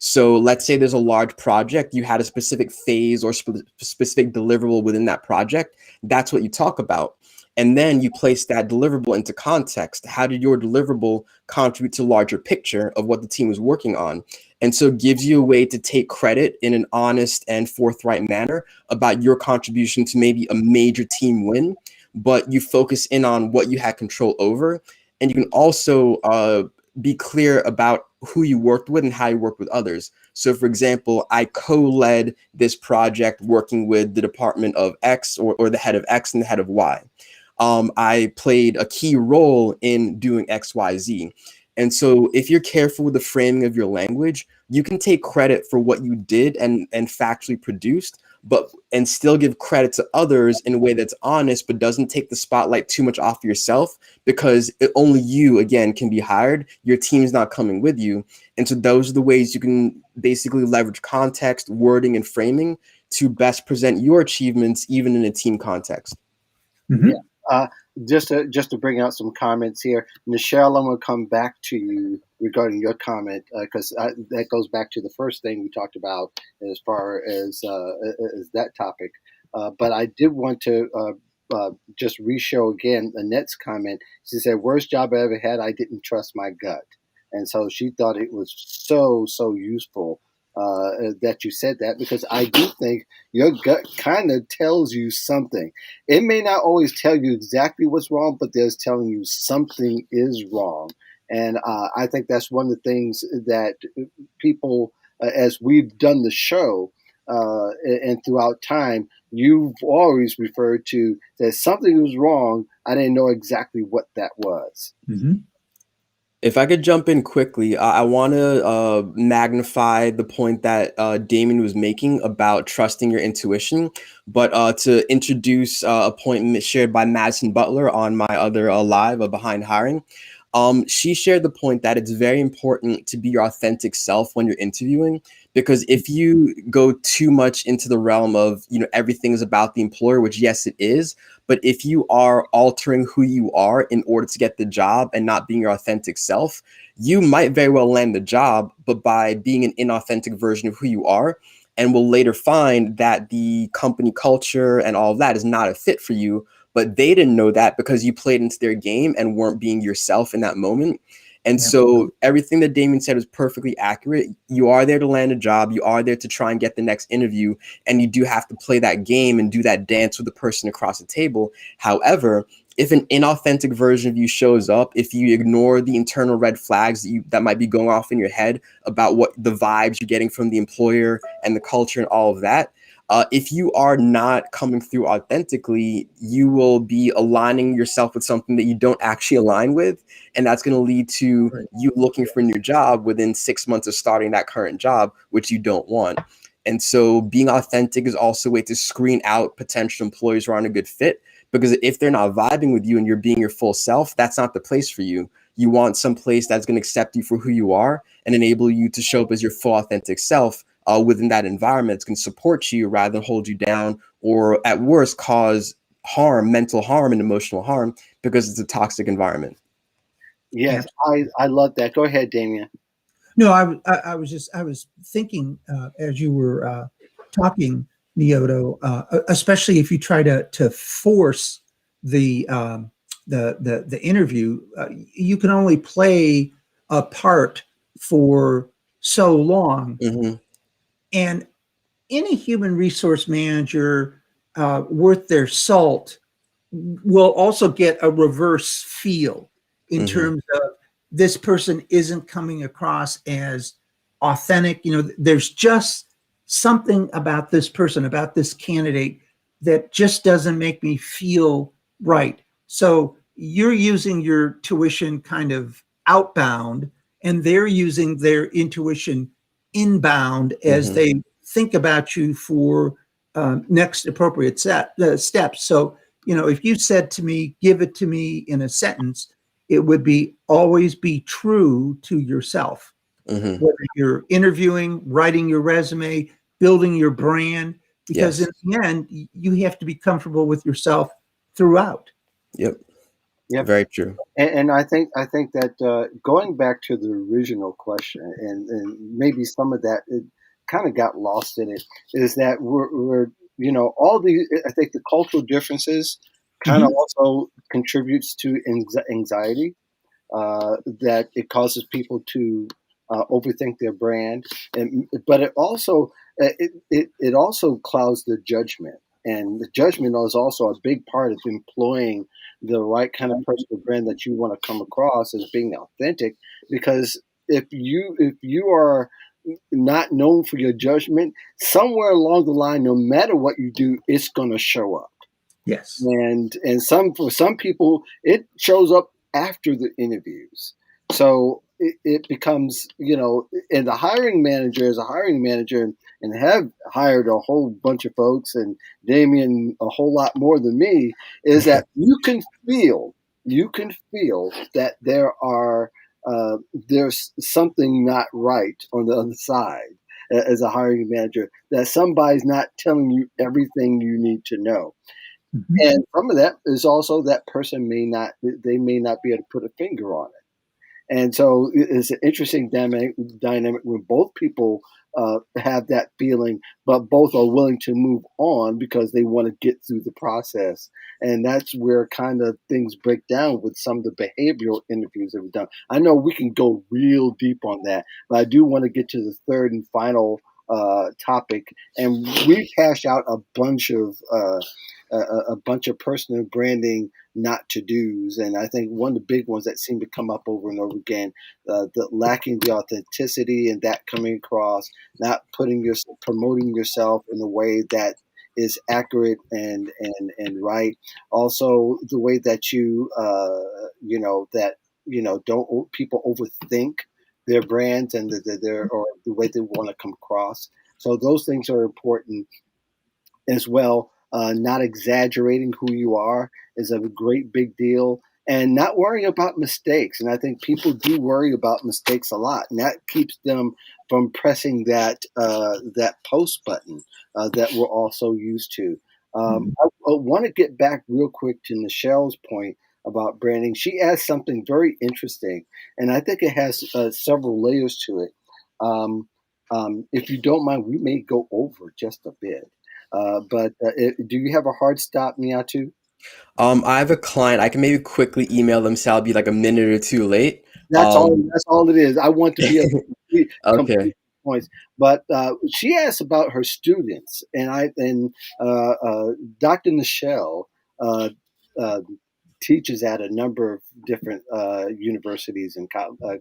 So let's say there's a large project, you had a specific phase or specific deliverable within that project. That's what you talk about. And then you place that deliverable into context. How did your deliverable contribute to the larger picture of what the team was working on? And so it gives you a way to take credit in an honest and forthright manner about your contribution to maybe a major team win, but you focus in on what you had control over. And you can also be clear about who you worked with and how you worked with others. So, for example, I co-led this project working with the department of X, or the head of X and the head of Y. I played a key role in doing X, Y, Z. And so if you're careful with the framing of your language, you can take credit for what you did and factually produced, but and still give credit to others in a way that's honest, but doesn't take the spotlight too much off yourself, because only you, again, can be hired. Your team's not coming with you. And so those are the ways you can basically leverage context, wording, and framing to best present your achievements, even in a team context. Yeah. Mhm. Uh, just to bring out some comments here, Michelle, I'm going to come back to you regarding your comment, because that goes back to the first thing we talked about as far as that topic. But I did want to just re-show again Annette's comment. She said, "Worst job I ever had. I didn't trust my gut," and so she thought it was so useful that you said that, because I do think your gut kind of tells you something. It may not always tell you exactly what's wrong, but there's telling you something is wrong. And I think that's one of the things that people, as we've done the show and throughout time, you've always referred to that something was wrong. I didn't know exactly what that was. Mhm. If I could jump in quickly, I want to magnify the point that Damien was making about trusting your intuition, but to introduce a point shared by Madison Butler on my other live Behind Hiring. She shared the point that it's very important to be your authentic self when you're interviewing, because if you go too much into the realm of, everything is about the employer, which yes, it is, but if you are altering who you are in order to get the job and not being your authentic self, you might very well land the job, but by being an inauthentic version of who you are, and will later find that the company culture and all of that is not a fit for you. But they didn't know that because you played into their game and weren't being yourself in that moment. And Yeah. so everything that Damien said was perfectly accurate. You are there to land a job. You are there to try and get the next interview. And you do have to play that game and do that dance with the person across the table. However, if an inauthentic version of you shows up, if you ignore the internal red flags that might be going off in your head about what the vibes you're getting from the employer and the culture and all of that, if you are not coming through authentically, you will be aligning yourself with something that you don't actually align with. And that's going to lead to Right. you looking for a new job within 6 months of starting that current job, which you don't want. And so being authentic is also a way to screen out potential employers who aren't a good fit, because if they're not vibing with you and you're being your full self, that's not the place for you. You want some place that's going to accept you for who you are and enable you to show up as your full authentic self within that environment. It's going to support you rather than hold you down, or at worst cause harm, mental harm and emotional harm, because it's a toxic environment. Yes, Absolutely. I love that. Go ahead, Damien. No, I was thinking as you were talking, Nyoto, especially if you try to force the the interview, you can only play a part for so long, Mm-hmm. and any human resource manager worth their salt will also get a reverse feel in Mm-hmm. terms of this person isn't coming across as authentic. There's just something about this person, about this candidate, that just doesn't make me feel right. So you're using your tuition kind of outbound, and they're using their intuition inbound as Mm-hmm. they think about you for next appropriate steps. So, if you said to me, give it to me in a sentence, it would be always be true to yourself, Mm-hmm. whether you're interviewing, writing your resume, building your brand, because in Yes. the end, you have to be comfortable with yourself throughout. Yep. Yep. Very true. And I think that going back to the original question, and maybe some of that it kind of got lost in it, is that we're all the, I think the cultural differences kind of Mhm. also contributes to anxiety, that it causes people to overthink their brand, but it also clouds the judgment, and the judgment is also a big part of employing the right kind of personal brand that you want to come across as being authentic. Because if you are not known for your judgment, somewhere along the line, no matter what you do, it's going to show up. Yes. And for some people it shows up after the interviews, so it becomes, and the hiring manager is a hiring manager, and have hired a whole bunch of folks, and Damien a whole lot more than me, is that you can feel that there's something not right on the other side, as a hiring manager, that somebody's not telling you everything you need to know. Mhm. And some of that is also that person may not be able to put a finger on it. And so it's an interesting dynamic when both people have that feeling, but both are willing to move on because they want to get through the process. And that's where kind of things break down with some of the behavioral interviews that we've done. I know we can go real deep on that, but I do want to get to the third and final topic. And we've hashed out a bunch of personal branding not to dos. And I think one of the big ones that seem to come up over and over again, the lacking the authenticity and that coming across, not promoting yourself in a way that is accurate and right. Also, the way that don't people overthink their brands and their or the way they want to come across. So those things are important as well. Not exaggerating who you are is a great big deal, and not worrying about mistakes. And I think people do worry about mistakes a lot, and that keeps them from pressing that post button that we're also used to. Mhm. I want to get back real quick to Michelle's point about branding. She asked something very interesting, and I think it has several layers to it. Um, if you don't mind, we may go over just a bit. Do you have a hard stop, Niatu? I have a client. I can maybe quickly email them, so I'll be like a minute or two late. That's all. Um, That's all it is. I want to be able to complete okay. points. But she asked about her students, and Dr. Michelle uh, uh, teaches at a number of different universities and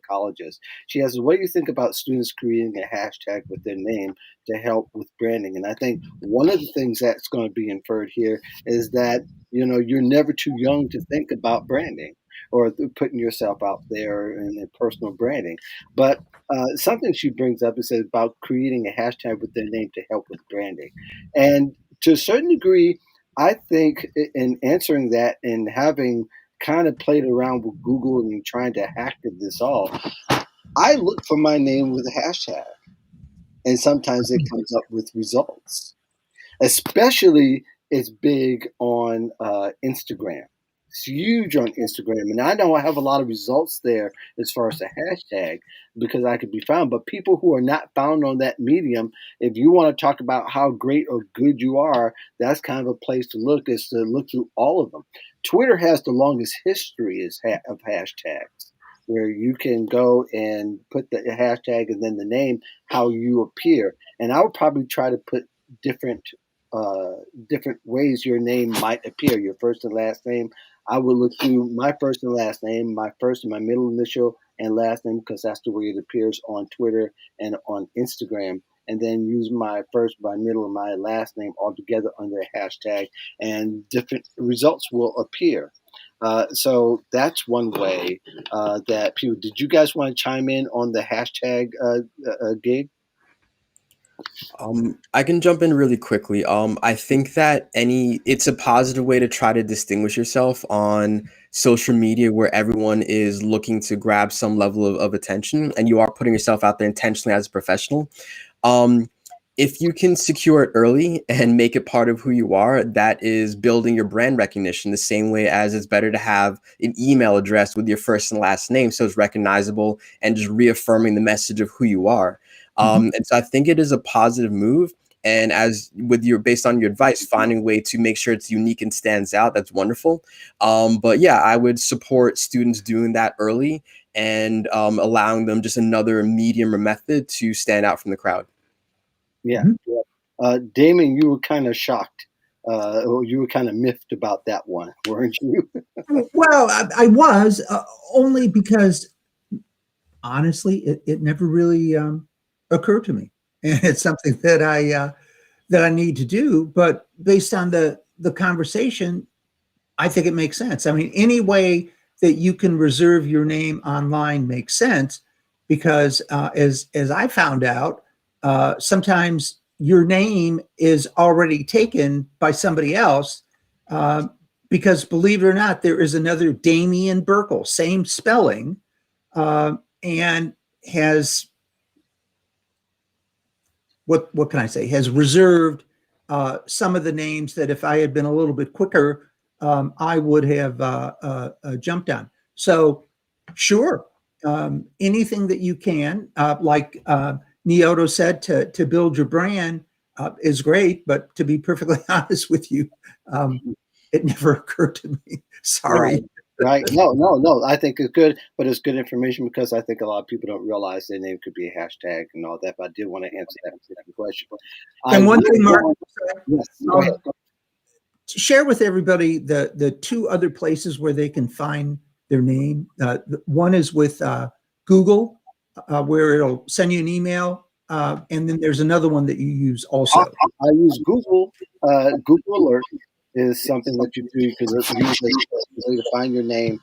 colleges. She asks, "What do you think about students creating a hashtag with their name to help with branding?" And I think one of the things that's going to be inferred here is that you're never too young to think about branding or putting yourself out there in personal branding. But something she brings up is about creating a hashtag with their name to help with branding. And to a certain degree, I think in answering that and having kind of played around with Google and trying to hack this all, I look for my name with a hashtag, and sometimes it comes up with results. Especially, it's big on Instagram. It's huge on Instagram, and I know I have a lot of results there as far as the hashtag because I could be found. But people who are not found on that medium, if you want to talk about how great or good you are, that's kind of a place to look. Is to look through all of them. Twitter has the longest history of hashtags, where you can go and put the hashtag and then the name, how you appear. And I would probably try to put different uh, different ways your name might appear, your first and last name. I would look through my first and last name, my first and my middle initial and last name, because that's the way it appears on Twitter and on Instagram. And then use my first, my middle, and my last name all together under a hashtag, and different results will appear. So that's one way that people. Did you guys want to chime in on the hashtag gig? I can jump in really quickly. I think that it's a positive way to try to distinguish yourself on social media where everyone is looking to grab some level of attention and you are putting yourself out there intentionally as a professional. Um, if you can secure it early and make it part of who you are, that is building your brand recognition the same way as it's better to have an email address with your first and last name so it's recognizable and just reaffirming the message of who you are. Mhm. And so I think it is a positive move. And as with your based on your advice, finding a way to make sure it's unique and stands out, that's wonderful. But yeah, I would support students doing that early and allowing them just another medium or method to stand out from the crowd. Yeah. Mhm. Yeah. Damon, you were kind of shocked, or you were kind of miffed about that one, weren't you? Well, I was only because honestly, it never really occurred to me, and it's something that I need to do. But based on the conversation, I think it makes sense. I mean, any way that you can reserve your name online makes sense because, as I found out, sometimes your name is already taken by somebody else. Uh, because believe it or not, there is another Damien Burkle, same spelling, and has what can I say? Has reserved some of the names that if I had been a little bit quicker, I would have jumped on. So, sure. anything that you can, like Nioto said, to build your brand is great. But to be perfectly honest with you, um, it never occurred to me. Right. Sorry. Right. No, no, no. I think it's good, but it's good information because I think a lot of people don't realize their name could be a hashtag and all that. But I did want to answer that particular question. I And one did thing, Mark, want, yes, go ahead. share with everybody the two other places where they can find their name. One is with Google, where it'll send you an email, and then there's another one that you use I, also. I use Google. Google Alert is something that you do. You can use a way to find your name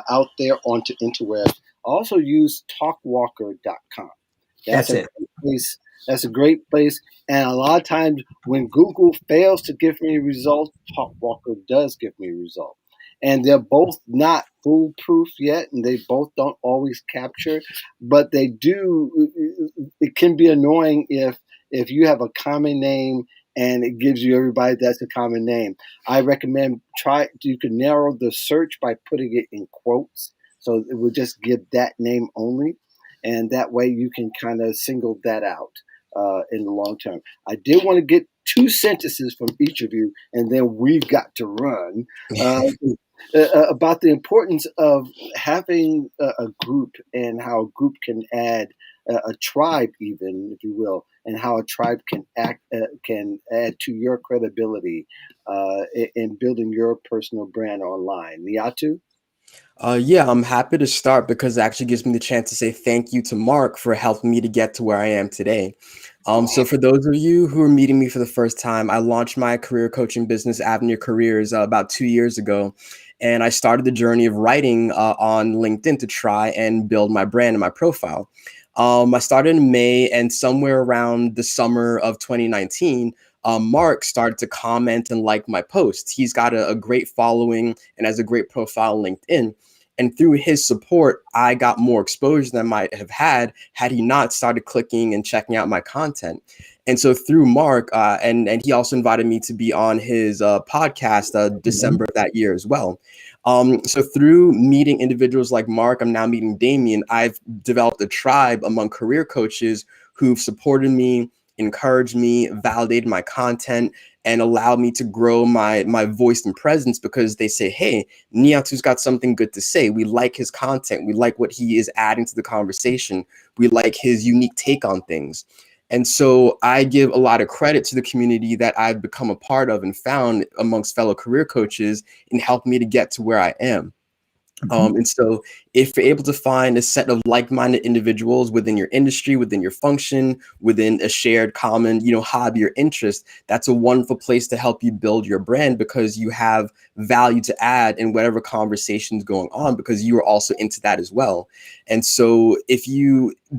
out there onto interweb. I also use talkwalker.com. That's That's a it. great place. That's a great place. And a lot of times when Google fails to give me results, TalkWalker does give me results. And they're both not foolproof yet, and they both don't always capture, but they do. It can be annoying if you have a common name and it gives you everybody that's a common name. I recommend try. You can narrow the search by putting it in quotes, so it will just give that name only, and that way you can kind of single that out in the long term. I did want to get two sentences from each of you, and then we've got to run about the importance of having a group and how a group can add a tribe, even if you will, and how a tribe can add to your credibility in building your personal brand online. Niatu? Yeah, I'm happy to start because it actually gives me the chance to say thank you to Mark for helping me to get to where I am today. So for those of you who are meeting me for the first time, I launched my career coaching business, Avenue Careers, about 2 years ago. And I started the journey of writing on LinkedIn to try and build my brand and my profile. I started in May, and somewhere around the summer of 2019, Mark started to comment and like my posts. He's got a great following and has a great profile on LinkedIn. And through his support, I got more exposure than I might have had he not started clicking and checking out my content. And so through Mark, and he also invited me to be on his podcast December of that year as well. So through meeting individuals like Mark, I'm now meeting Damien. I've developed a tribe among career coaches who've supported me, encouraged me, validated my content, and allowed me to grow my voice and presence because they say, hey, Niatu's got something good to say. We like his content. We like what he is adding to the conversation. We like his unique take on things. And so I give a lot of credit to the community that I've become a part of and found amongst fellow career coaches in helping me to get to where I am. And so if you're able to find a set of like-minded individuals within your industry, within your function, within a shared common, hobby or interest, that's a wonderful place to help you build your brand because you have value to add in whatever conversation's going on because you are also into that as well. And so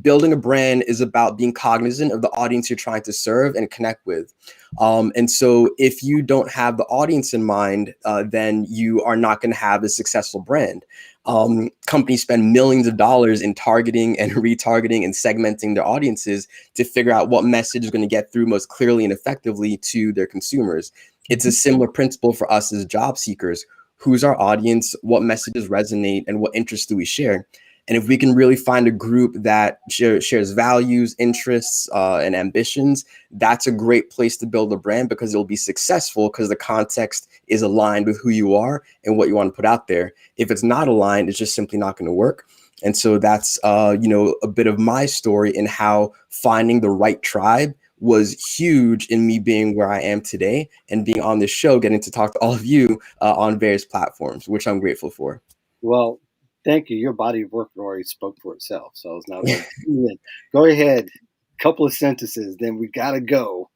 building a brand is about being cognizant of the audience you're trying to serve and connect with. And so if you don't have the audience in mind, then you are not going to have a successful brand. Companies spend millions of dollars in targeting and retargeting and segmenting their audiences to figure out what message is going to get through most clearly and effectively to their consumers. It's a similar principle for us as job seekers. Who's our audience? What messages resonate? And what interests do we share? And if we can really find a group that shares values, interests, and ambitions, that's a great place to build a brand because it'll be successful because the context is aligned with who you are and what you want to put out there. If it's not aligned, it's just simply not going to work. And so that's, a bit of my story in how finding the right tribe was huge in me being where I am today and being on this show, getting to talk to all of you on various platforms, which I'm grateful for. Well, thank you. Your body of work already spoke for itself. So it's not going to go ahead. Couple of sentences, then we got to go.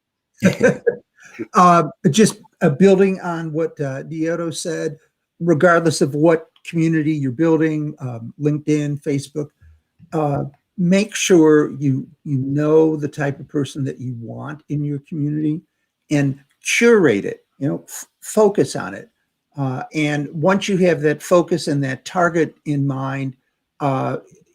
Just building on what Dioto said, regardless of what community you're building, LinkedIn, Facebook, make sure you know the type of person that you want in your community and curate it. Focus on it. And once you have that focus and that target in mind,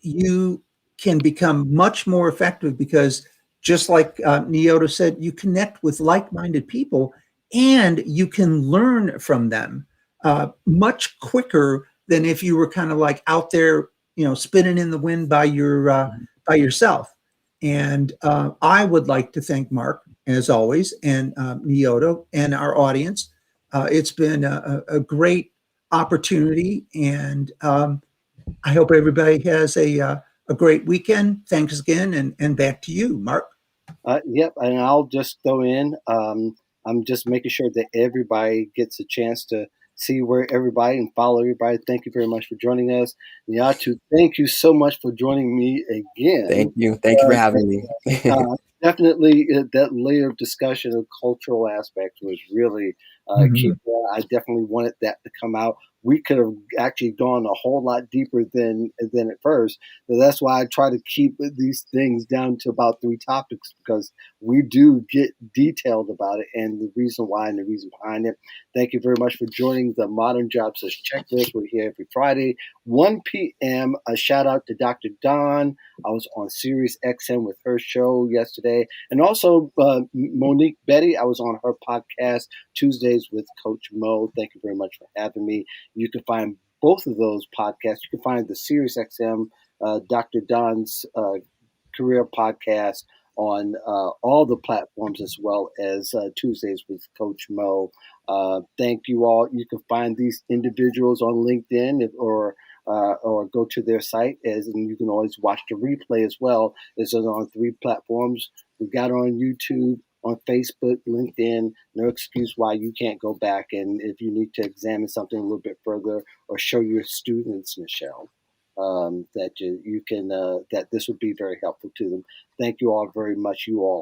you can become much more effective because just like Nioto said, you connect with like-minded people and you can learn from them much quicker than if you were kind of like out there, spinning in the wind by yourself. And I would like to thank Mark, as always, and Nyoto and our audience. It's been a great opportunity, and I hope everybody has a great weekend. Thanks again, and back to you, Mark. Yep, and I'll just throw in. I'm just making sure that everybody gets a chance to see where everybody and follow everybody. Thank you very much for joining us, Yatu. Thank you so much for joining me again. Thank you. Thank you for having me. Definitely, that layer of discussion of cultural aspects was really key. Mhm. I definitely wanted that to come out. We could have actually gone a whole lot deeper than at first. So that's why I try to keep these things down to about 3 topics, because we do get detailed about it and the reason why and the reason behind it. Thank you very much for joining the Modern Job Search Checklist. We're here every Friday, 1 p.m. A shout out to Dr. Don. I was on Sirius XM with her show yesterday. And also Monique Betty, I was on her podcast, Tuesdays with Coach Mo. Thank you very much for having me. You can find both of those podcasts. You can find the Sirius XM Dr. Don's career podcast on all the platforms, as well as Tuesdays with Coach Mo. Thank you all. You can find these individuals on LinkedIn or go to their site, and you can always watch the replay as well. It's on 3 platforms. We got it on YouTube, on Facebook, LinkedIn. No excuse why you can't go back, and if you need to examine something a little bit further or show your students, Michelle, that you can that this would be very helpful to them. Thank you all very much. You all